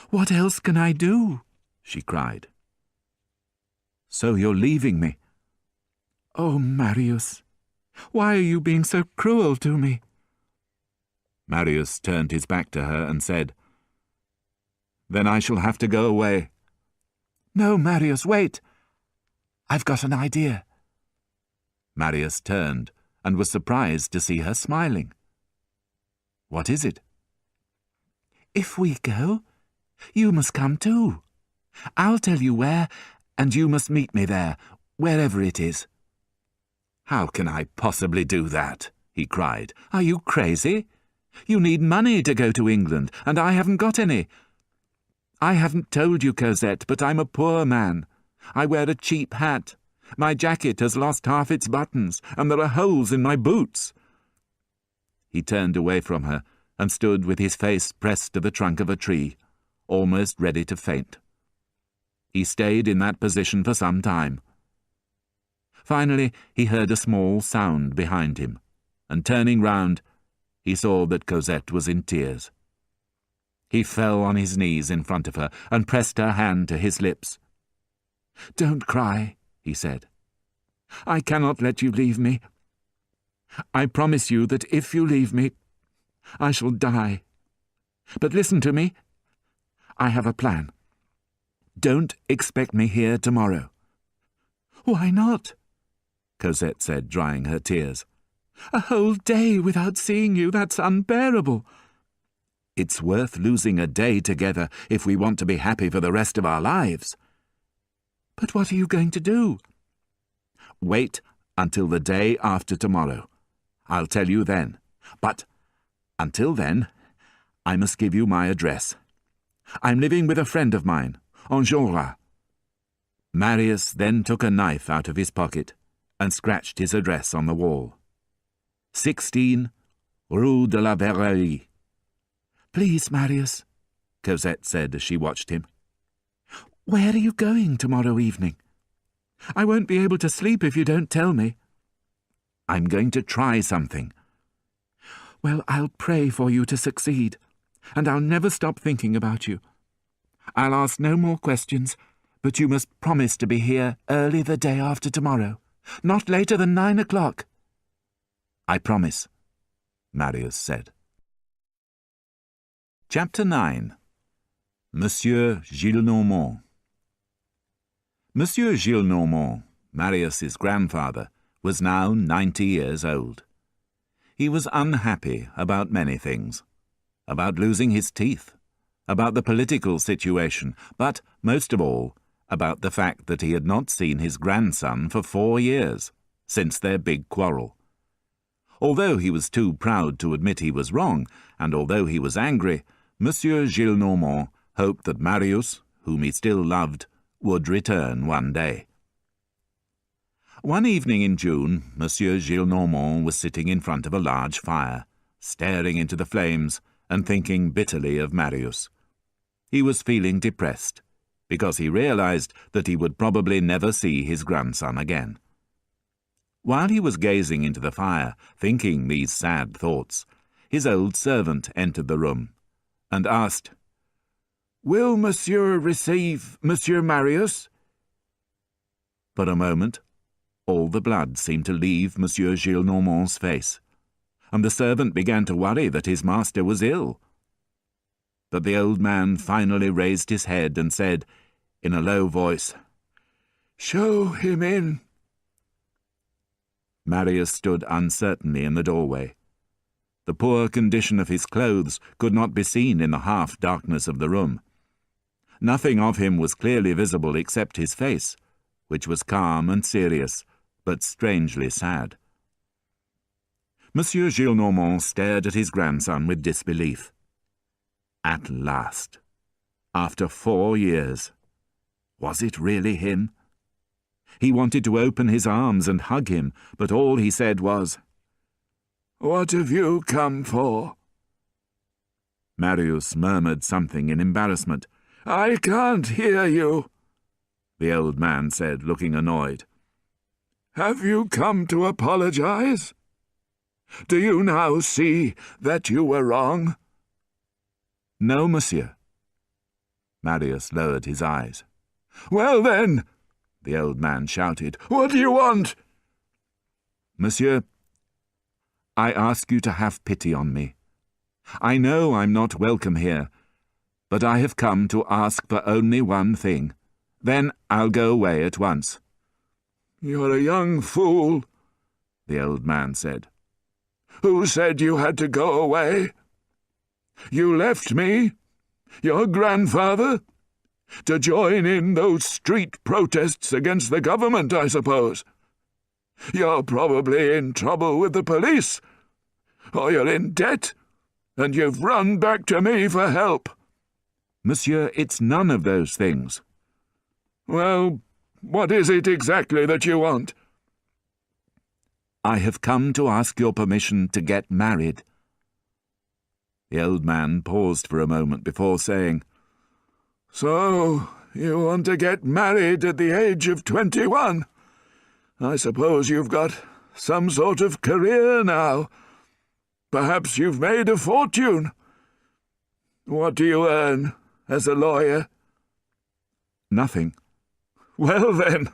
Speaker 1: "What else can I do?" she cried. "So you're leaving me?" "Oh, Marius, why are you being so cruel to me?" Marius turned his back to her and said, "Then I shall have to go away." "No, Marius, wait. I've got an idea." Marius turned and was surprised to see her smiling. "What is it?" "If we go, you must come too. I'll tell you where, and you must meet me there, wherever it is." "How can I possibly do that?" he cried. "Are you crazy? You need money to go to England, and I haven't got any. I haven't told you, Cosette, but I'm a poor man. I wear a cheap hat. My jacket has lost half its buttons, and there are holes in my boots." He turned away from her and stood with his face pressed to the trunk of a tree, almost ready to faint. He stayed in that position for some time. Finally, he heard a small sound behind him, and turning round, he saw that Cosette was in tears. He fell on his knees in front of her and pressed her hand to his lips. "Don't cry," he said. "I cannot let you leave me. I promise you that if you leave me, I shall die. But listen to me. I have a plan. Don't expect me here tomorrow." "Why not?" Cosette said, drying her tears. "A whole day without seeing you, that's unbearable." "It's worth losing a day together if we want to be happy for the rest of our lives." "But what are you going to do?" "Wait until the day after tomorrow. I'll tell you then. But until then, I must give you my address. I'm living with a friend of mine, Enjolras." Marius then took a knife out of his pocket and scratched his address on the wall. 16 Rue de la Verrerie. "Please, Marius," Cosette said as she watched him. "Where are you going tomorrow evening? I won't be able to sleep if you don't tell me." "I'm going to try something." "Well, I'll pray for you to succeed, and I'll never stop thinking about you. I'll ask no more questions, but you must promise to be here early the day after tomorrow, not later than 9 o'clock. "I promise," Marius said. Chapter 9. Monsieur Gillenormand. Monsieur Gillenormand, Marius's grandfather, was now 90 years old. He was unhappy about many things. about losing his teeth, about the political situation, but, most of all, about the fact that he had not seen his grandson for 4 years, since their big quarrel. Although he was too proud to admit he was wrong, and although he was angry, Monsieur Gillenormand hoped that Marius, whom he still loved, would return one day. One evening in June, Monsieur Gillenormand was sitting in front of a large fire, staring into the flames and thinking bitterly of Marius. He was feeling depressed, because he realized that he would probably never see his grandson again. While he was gazing into the fire, thinking these sad thoughts, his old servant entered the room and asked, "Will Monsieur receive Monsieur Marius?" For a moment, all the blood seemed to leave Monsieur Gillenormand's face, and the servant began to worry that his master was ill. But the old man finally raised his head and said, in a low voice, "Show him in." Marius stood uncertainly in the doorway. The poor condition of his clothes could not be seen in the half-darkness of the room. Nothing of him was clearly visible except his face, which was calm and serious, but strangely sad. Monsieur Gillenormand stared at his grandson with disbelief. At last, after 4 years, was it really him? He wanted to open his arms and hug him, but all he said was, "What have you come for?" Marius murmured something in embarrassment. "I can't hear you," the old man said, looking annoyed. "Have you come to apologize? Do you now see that you were wrong?" "No, monsieur." Marius lowered his eyes. "Well then," the old man shouted, "what do you want?" "Monsieur, I ask you to have pity on me. I know I'm not welcome here, but I have come to ask for only one thing. Then I'll go away at once." "You're a young fool," the old man said. "Who said you had to go away? You left me, your grandfather, to join in those street protests against the government, I suppose. You're probably in trouble with the police, or you're in debt, and you've run back to me for help." "Monsieur, it's none of those things." "Well, what is it exactly that you want?" "I have come to ask your permission to get married." The old man paused for a moment before saying, "So you want to get married at the age of 21? I suppose you've got some sort of career now. Perhaps you've made a fortune. What do you earn as a lawyer?" "Nothing." "Well then,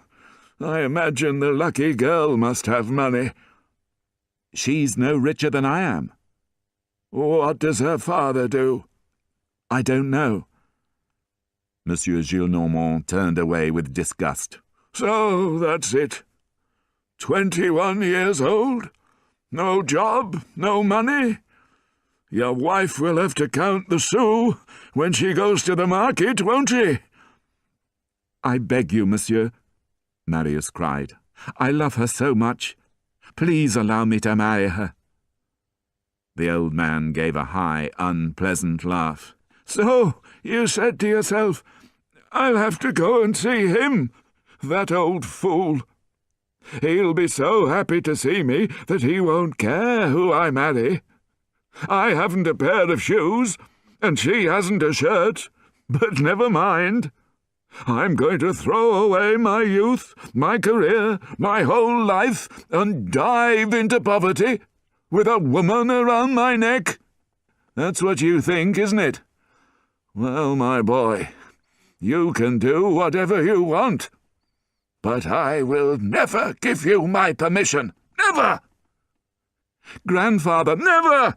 Speaker 1: I imagine the lucky girl must have money." "She's no richer than I am." "What does her father do?" "I don't know." Monsieur Gillenormand turned away with disgust. "So that's it. 21 years old? No job, no money? Your wife will have to count the sous when she goes to the market, won't she?" "I beg you, monsieur," Marius cried. "I love her so much. Please allow me to marry her." The old man gave a high, unpleasant laugh. "So you said to yourself, 'I'll have to go and see him, that old fool. He'll be so happy to see me that he won't care who I marry. I haven't a pair of shoes, and she hasn't a shirt, but never mind. I'm going to throw away my youth, my career, my whole life, and dive into poverty with a woman around my neck. That's what you think, isn't it? Well, my boy, you can do whatever you want, but I will never give you my permission. Never! Grandfather, never!"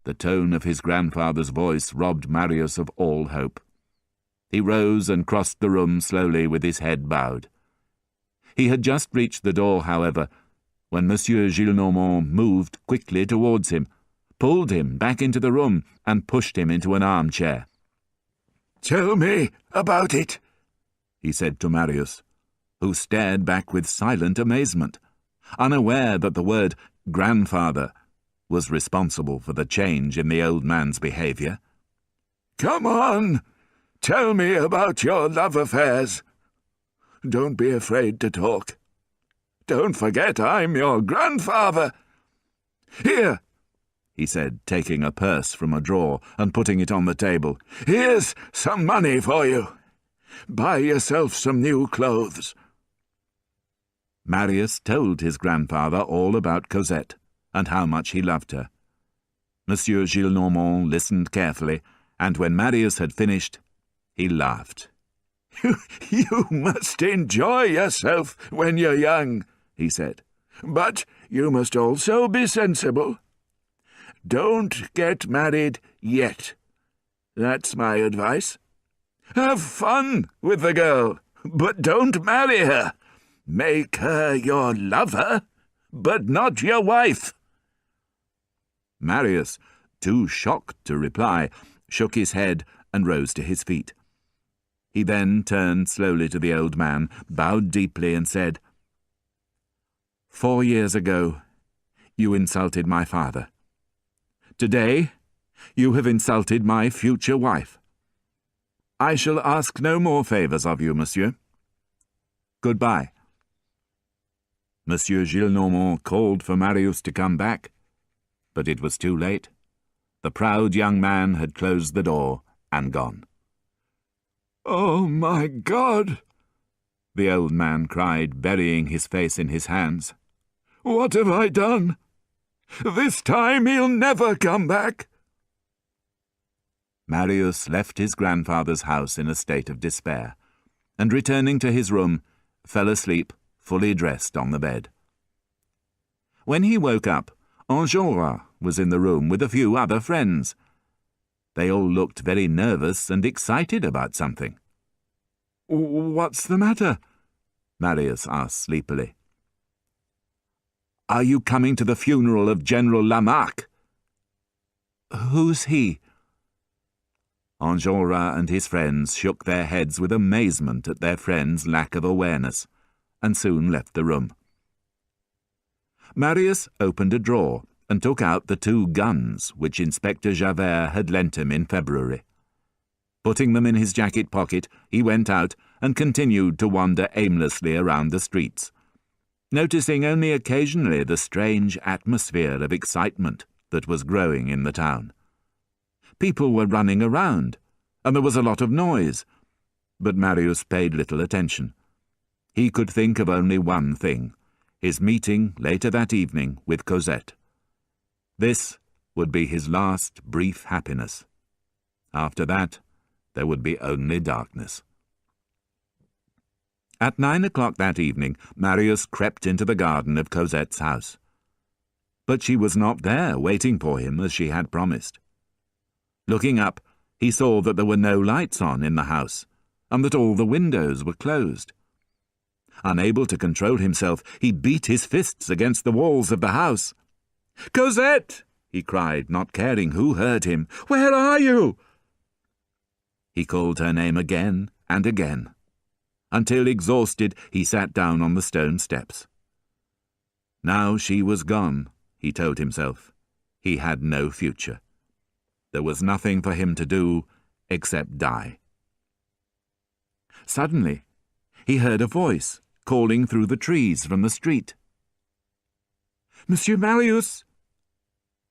Speaker 1: The tone of his grandfather's voice robbed Marius of all hope. He rose and crossed the room slowly with his head bowed. He had just reached the door, however, when Monsieur Gillenormand moved quickly towards him, pulled him back into the room and pushed him into an armchair.
Speaker 2: "Tell me about it,"
Speaker 1: he said to Marius, who stared back with silent amazement, unaware that the word grandfather was responsible for the change in the old man's behaviour.
Speaker 2: "Come on, tell me about your love affairs. Don't be afraid to talk. Don't forget I'm your grandfather. Here," he said, taking a purse from a drawer and putting it on the table. "Here's some money for you. Buy yourself some new clothes."
Speaker 1: Marius told his grandfather all about Cosette and how much he loved her. Monsieur Gillenormand listened carefully, and when Marius had finished, he laughed.
Speaker 2: "You must enjoy yourself when you're young," he said. "But you must also be sensible. Don't get married yet. That's my advice. Have fun with the girl, but don't marry her. Make her your lover, but not your wife."
Speaker 1: Marius, too shocked to reply, shook his head and rose to his feet. He then turned slowly to the old man, bowed deeply, and said, "4 years ago, you insulted my father. Today, you have insulted my future wife. I shall ask no more favours of you, monsieur. Goodbye." Monsieur Gillenormand called for Marius to come back, but it was too late. The proud young man had closed the door and gone.
Speaker 2: "Oh, my God!"
Speaker 1: the old man cried, burying his face in his hands.
Speaker 2: "What have I done? This time he'll never come back."
Speaker 1: Marius left his grandfather's house in a state of despair, and returning to his room, fell asleep, fully dressed on the bed. When he woke up, Enjolras was in the room with a few other friends. They all looked very nervous and excited about something. "What's the matter?" Marius asked sleepily. "Are you coming to the funeral of General Lamarque?" "Who's he?" Enjolras and his friends shook their heads with amazement at their friend's lack of awareness, and soon left the room. Marius opened a drawer and took out the 2 guns which Inspector Javert had lent him in February. Putting them in his jacket pocket, he went out and continued to wander aimlessly around the streets, noticing only occasionally the strange atmosphere of excitement that was growing in the town. People were running around, and there was a lot of noise, but Marius paid little attention. He could think of only one thing: his meeting later that evening with Cosette. This would be his last brief happiness. After that, there would be only darkness. At 9 o'clock that evening, Marius crept into the garden of Cosette's house. But she was not there, waiting for him as she had promised. Looking up, he saw that there were no lights on in the house, and that all the windows were closed. Unable to control himself, he beat his fists against the walls of the house. "Cosette!" he cried, not caring who heard him. "Where are you?" He called her name again and again, until, exhausted, he sat down on the stone steps. Now she was gone, he told himself. He had no future. There was nothing for him to do except die. Suddenly, he heard a voice calling through the trees from the street. "Monsieur Marius!"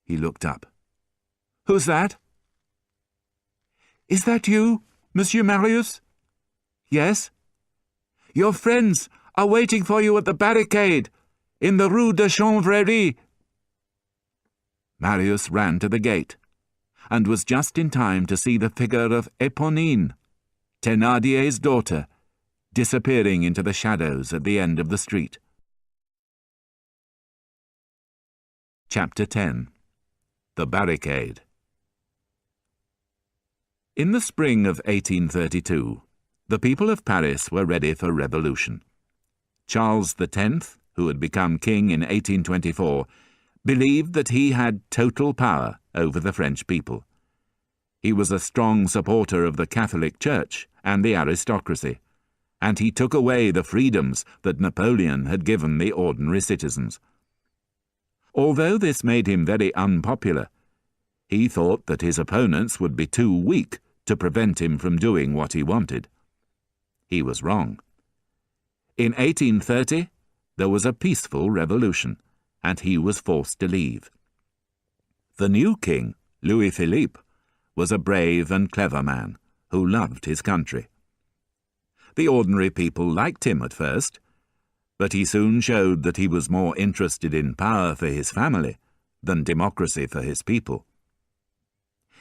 Speaker 1: He looked up. "Who's that?" "Is that you, Monsieur Marius?" "Yes." "Your friends are waiting for you at the barricade, in the Rue de Chanvrerie." Marius ran to the gate, and was just in time to see the figure of Éponine, Thénardier's daughter, disappearing into the shadows at the end of the street. Chapter 10. The Barricade. In the spring of 1832, the people of Paris were ready for revolution. Charles X, who had become king in 1824, believed that he had total power over the French people. He was a strong supporter of the Catholic Church and the aristocracy, and he took away the freedoms that Napoleon had given the ordinary citizens. Although this made him very unpopular, he thought that his opponents would be too weak to prevent him from doing what he wanted. He was wrong. In 1830, there was a peaceful revolution, and he was forced to leave. The new king, Louis-Philippe, was a brave and clever man who loved his country. The ordinary people liked him at first, but he soon showed that he was more interested in power for his family than democracy for his people.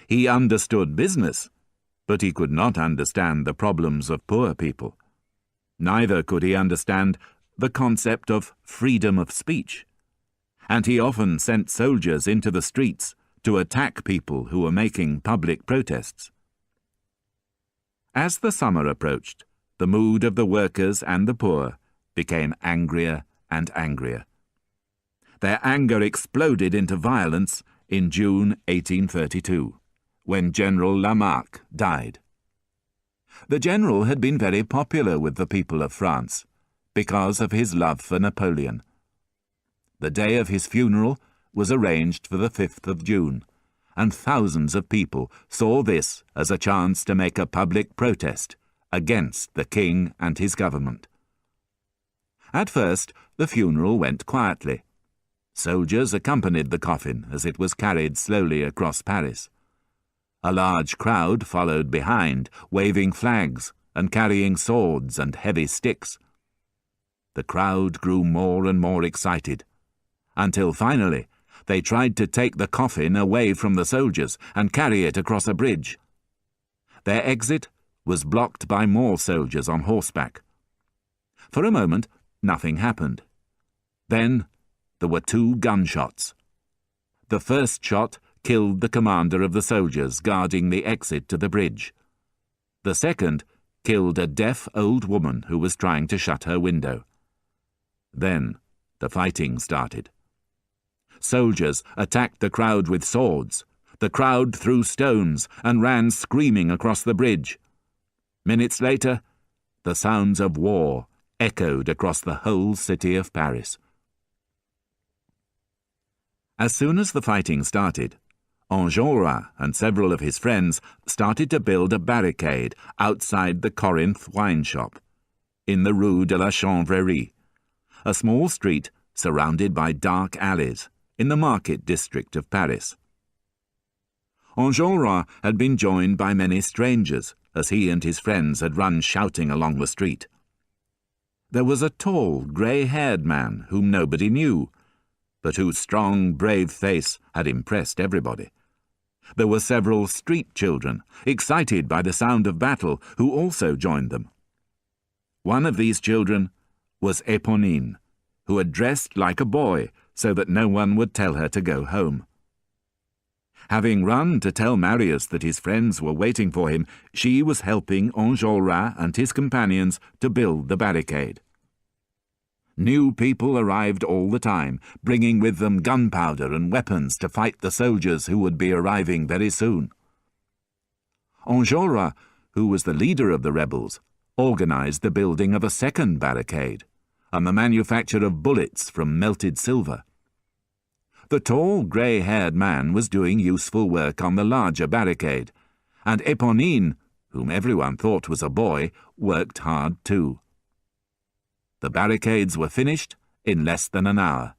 Speaker 1: He understood business, but he could not understand the problems of poor people. Neither could he understand the concept of freedom of speech, and he often sent soldiers into the streets to attack people who were making public protests. As the summer approached, the mood of the workers and the poor became angrier and angrier. Their anger exploded into violence in June 1832, when General Lamarque died. The general had been very popular with the people of France because of his love for Napoleon. The day of his funeral was arranged for the 5th of June, and thousands of people saw this as a chance to make a public protest against the king and his government. At first, the funeral went quietly. Soldiers accompanied the coffin as it was carried slowly across Paris. A large crowd followed behind, waving flags and carrying swords and heavy sticks. The crowd grew more and more excited, until finally they tried to take the coffin away from the soldiers and carry it across a bridge. Their exit was blocked by more soldiers on horseback. For a moment, nothing happened. Then there were 2 gunshots. The first shot killed the commander of the soldiers guarding the exit to the bridge. The second killed a deaf old woman who was trying to shut her window. Then the fighting started. Soldiers attacked the crowd with swords. The crowd threw stones and ran screaming across the bridge. Minutes later, the sounds of war echoed across the whole city of Paris. As soon as the fighting started, Enjolras and several of his friends started to build a barricade outside the Corinth wine shop, in the Rue de la Chanvrerie, a small street surrounded by dark alleys in the market district of Paris. Enjolras had been joined by many strangers as he and his friends had run shouting along the street. There was a tall, grey-haired man whom nobody knew, but whose strong, brave face had impressed everybody. There were several street children, excited by the sound of battle, who also joined them. One of these children was Éponine, who had dressed like a boy so that no one would tell her to go home. Having run to tell Marius that his friends were waiting for him, she was helping Enjolras and his companions to build the barricade. New people arrived all the time, bringing with them gunpowder and weapons to fight the soldiers who would be arriving very soon. Enjolras, who was the leader of the rebels, organized the building of a second barricade and the manufacture of bullets from melted silver. The tall, grey-haired man was doing useful work on the larger barricade, and Éponine, whom everyone thought was a boy, worked hard too. The barricades were finished in less than an hour,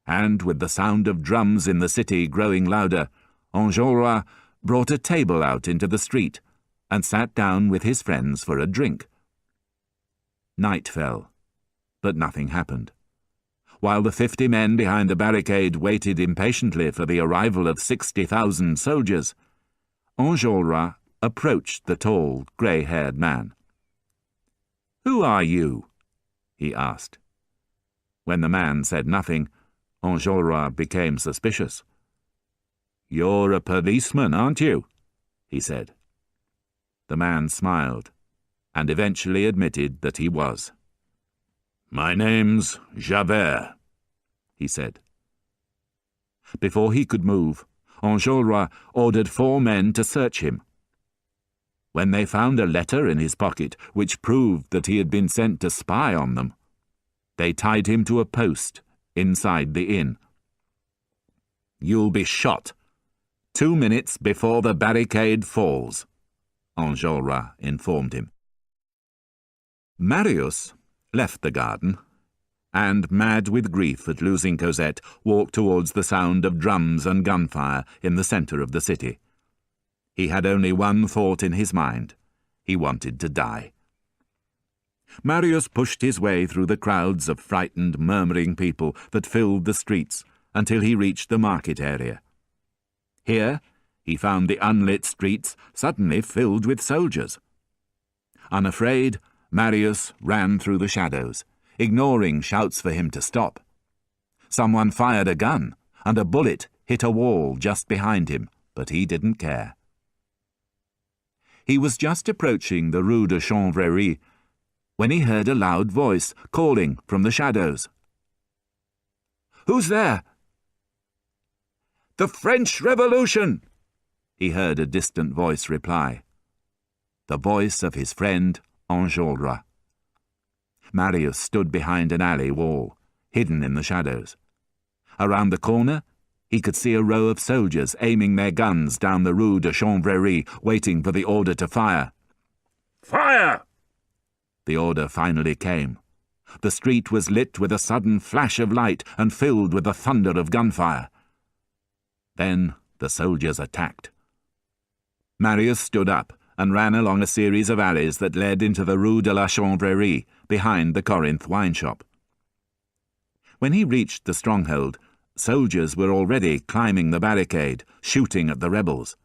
Speaker 1: and with the sound of drums in the city growing louder, Enjolras brought a table out into the street and sat down with his friends for a drink. Night fell, but nothing happened. While the 50 men behind the barricade waited impatiently for the arrival of 60,000 soldiers, Enjolras approached the tall, grey-haired man. "Who are you?" he asked. When the man said nothing, Enjolras became suspicious. "You're a policeman, aren't you?" he said. The man smiled, and eventually admitted that he was. "My name's Javert," he said. Before he could move, Enjolras ordered 4 men to search him. When they found a letter in his pocket which proved that he had been sent to spy on them, they tied him to a post inside the inn. "You'll be shot 2 minutes before the barricade falls," Enjolras informed him. Marius left the garden, and, mad with grief at losing Cosette, walked towards the sound of drums and gunfire in the centre of the city. He had only one thought in his mind. He wanted to die. Marius pushed his way through the crowds of frightened, murmuring people that filled the streets until he reached the market area. Here he found the unlit streets suddenly filled with soldiers. Unafraid, Marius ran through the shadows, ignoring shouts for him to stop. Someone fired a gun, and a bullet hit a wall just behind him, but he didn't care. He was just approaching the Rue de Chanvrerie when he heard a loud voice calling from the shadows. "Who's there?" "The French Revolution!" he heard a distant voice reply. The voice of his friend Enjolras. Marius stood behind an alley wall, hidden in the shadows. Around the corner, he could see a row of soldiers aiming their guns down the Rue de Chanvrerie, waiting for the order to fire. "Fire!" The order finally came. The street was lit with a sudden flash of light and filled with the thunder of gunfire. Then the soldiers attacked. Marius stood up and ran along a series of alleys that led into the Rue de la Chanvrerie, behind the Corinth wine shop. When he reached the stronghold, soldiers were already climbing the barricade, shooting at the rebels.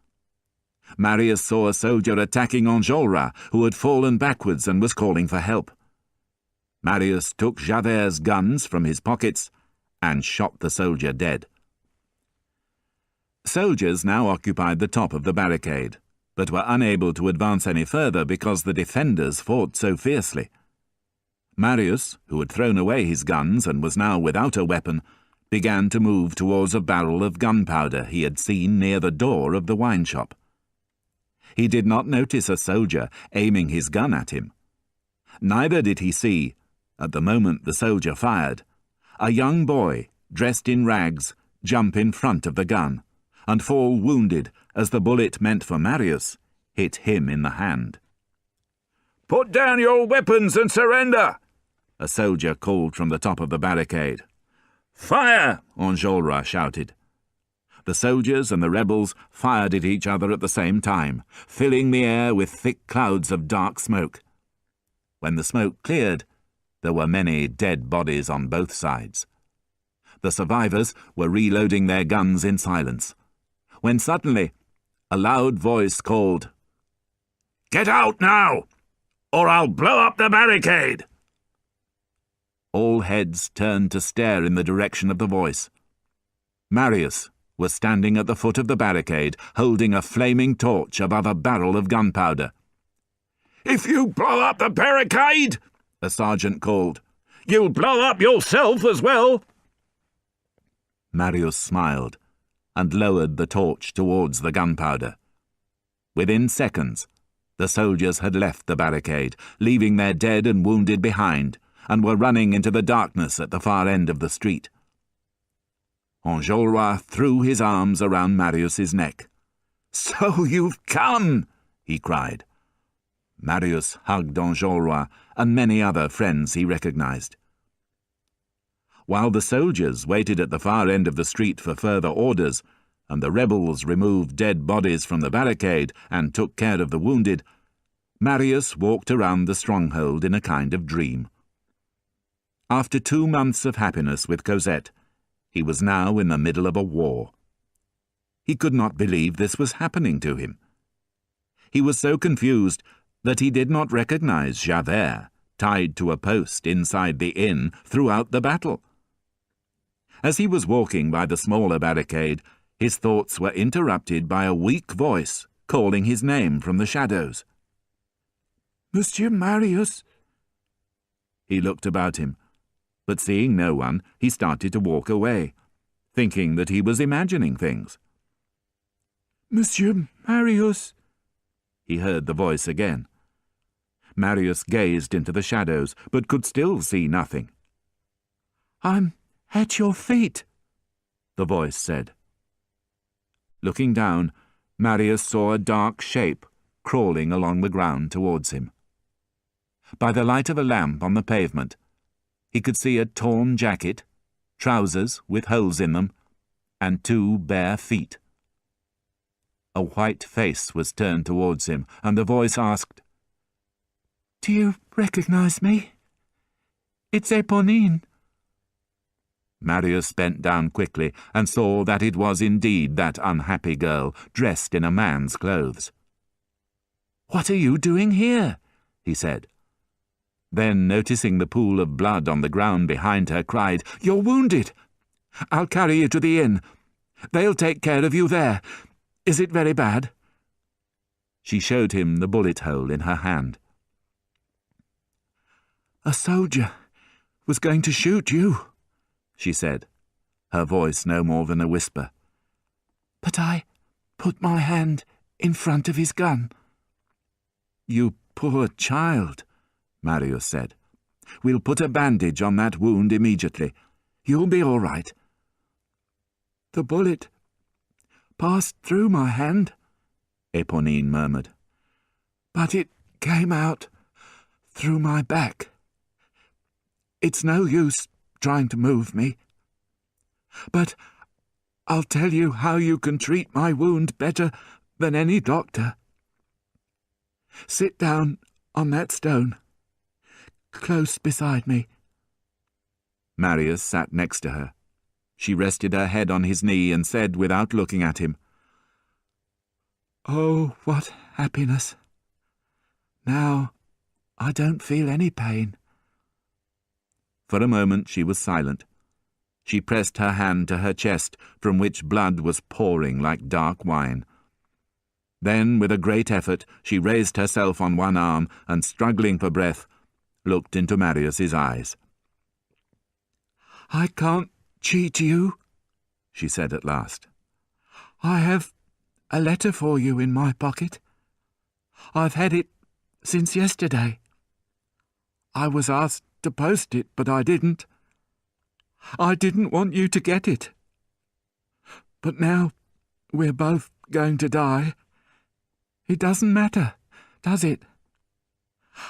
Speaker 1: Marius saw a soldier attacking Enjolras, who had fallen backwards and was calling for help. Marius took Javert's guns from his pockets and shot the soldier dead. Soldiers now occupied the top of the barricade, but were unable to advance any further because the defenders fought so fiercely. Marius, who had thrown away his guns and was now without a weapon, began to move towards a barrel of gunpowder he had seen near the door of the wine shop. He did not notice a soldier aiming his gun at him. Neither did he see, at the moment the soldier fired, a young boy, dressed in rags, jump in front of the gun and fall wounded as the bullet meant for Marius hit him in the hand. "Put down your weapons and surrender!" a soldier called from the top of the barricade. "Fire!" Enjolras shouted. The soldiers and the rebels fired at each other at the same time, filling the air with thick clouds of dark smoke. When the smoke cleared, there were many dead bodies on both sides. The survivors were reloading their guns in silence, when suddenly a loud voice called, "Get out now, or I'll blow up the barricade!" All heads turned to stare in the direction of the voice. Marius was standing at the foot of the barricade, holding a flaming torch above a barrel of gunpowder. "If you blow up the barricade," a sergeant called, "you'll blow up yourself as well." Marius smiled and lowered the torch towards the gunpowder. Within seconds, the soldiers had left the barricade, leaving their dead and wounded behind, and were running into the darkness at the far end of the street. Enjolras threw his arms around Marius's neck. "So you've come!" he cried. Marius hugged Enjolras and many other friends he recognized. While the soldiers waited at the far end of the street for further orders, and the rebels removed dead bodies from the barricade and took care of the wounded, Marius walked around the stronghold in a kind of dream. After 2 months of happiness with Cosette, he was now in the middle of a war. He could not believe this was happening to him. He was so confused that he did not recognize Javert, tied to a post inside the inn throughout the battle. As he was walking by the smaller barricade, his thoughts were interrupted by a weak voice calling his name from the shadows. "Monsieur Marius." He looked about him, but seeing no one, he started to walk away. thinking that he was imagining things.
Speaker 2: "Monsieur Marius,"
Speaker 1: he heard the voice again. Marius gazed into the shadows, but could still see nothing.
Speaker 2: "I'm at your feet,"
Speaker 1: the voice said. Looking down, Marius saw a dark shape crawling along the ground towards him. By the light of a lamp on the pavement, he could see a torn jacket, trousers with holes in them, and 2 bare feet. A white face was turned towards him, and the voice asked,
Speaker 2: "Do you recognize me? It's Éponine."
Speaker 1: Marius bent down quickly and saw that it was indeed that unhappy girl, dressed in a man's clothes. "What are you doing here?" he said. Then, noticing the pool of blood on the ground behind her, cried, "You're wounded! I'll carry you to the inn. They'll take care of you there. Is it very bad?" She showed him the bullet hole in her hand.
Speaker 2: "A soldier was going to shoot you," she said, her voice no more than a whisper. "But I put my hand in front of his gun."
Speaker 1: "You poor child," Marius said. "We'll put a bandage on that wound immediately. You'll be all right."
Speaker 2: "The bullet passed through my hand,"
Speaker 1: Éponine murmured.
Speaker 2: "But it came out through my back. It's no use trying to move me. But I'll tell you how you can treat my wound better than any doctor. Sit down on that stone, close beside me."
Speaker 1: Marius sat next to her. She rested her head on his knee and said, without looking at him,
Speaker 2: "Oh, what happiness! Now I don't feel any pain."
Speaker 1: For a moment she was silent. She pressed her hand to her chest, from which blood was pouring like dark wine. Then, with a great effort, she raised herself on one arm and, struggling for breath, looked into Marius's eyes.
Speaker 2: "I can't cheat you," she said at last. "I have a letter for you in my pocket. I've had it since yesterday. I was asked to post it, but I didn't. I didn't want you to get it. But now we're both going to die. It doesn't matter, does it?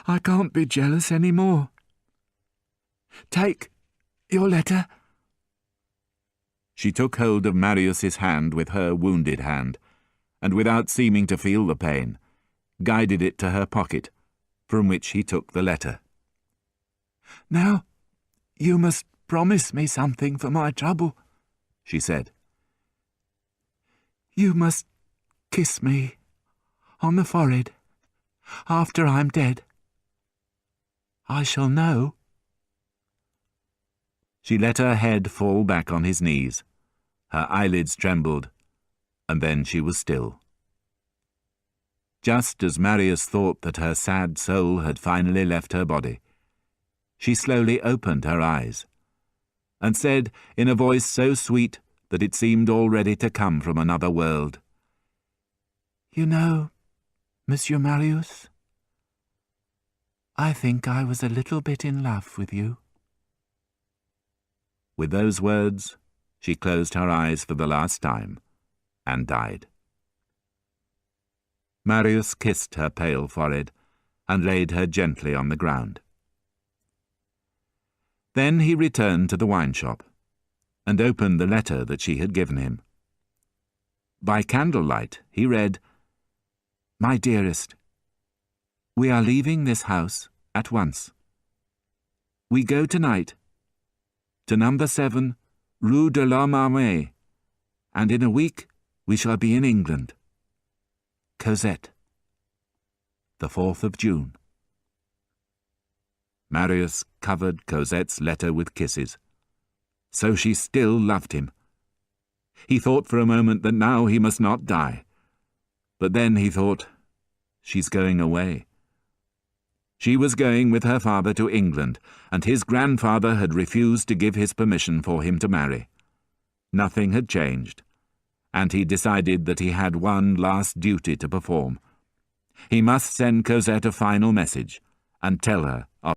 Speaker 2: I can't be jealous any more. Take your letter."
Speaker 1: She took hold of Marius's hand with her wounded hand, and without seeming to feel the pain, guided it to her pocket, from which he took the letter.
Speaker 2: "Now you must promise me something for my trouble," she said. "You must kiss me on the forehead after I'm dead. I shall know."
Speaker 1: She let her head fall back on his knees. Her eyelids trembled, and then she was still. Just as Marius thought that her sad soul had finally left her body, she slowly opened her eyes, and said in a voice so sweet that it seemed already to come from another world,
Speaker 2: "You know, Monsieur Marius, I think I was a little bit in love with you."
Speaker 1: With those words, she closed her eyes for the last time and died. Marius kissed her pale forehead and laid her gently on the ground. Then he returned to the wine shop and opened the letter that she had given him. By candlelight he read, "My dearest, we are leaving this house at once. We go tonight to number 7, Rue de l'Homme Armé, and in a week we shall be in England. Cosette. The 4th of June." Marius covered Cosette's letter with kisses. So she still loved him. He thought for a moment that now he must not die. But then he thought, she's going away. She was going with her father to England, and his grandfather had refused to give his permission for him to marry. Nothing had changed, and he decided that he had one last duty to perform. He must send Cosette a final message and tell her of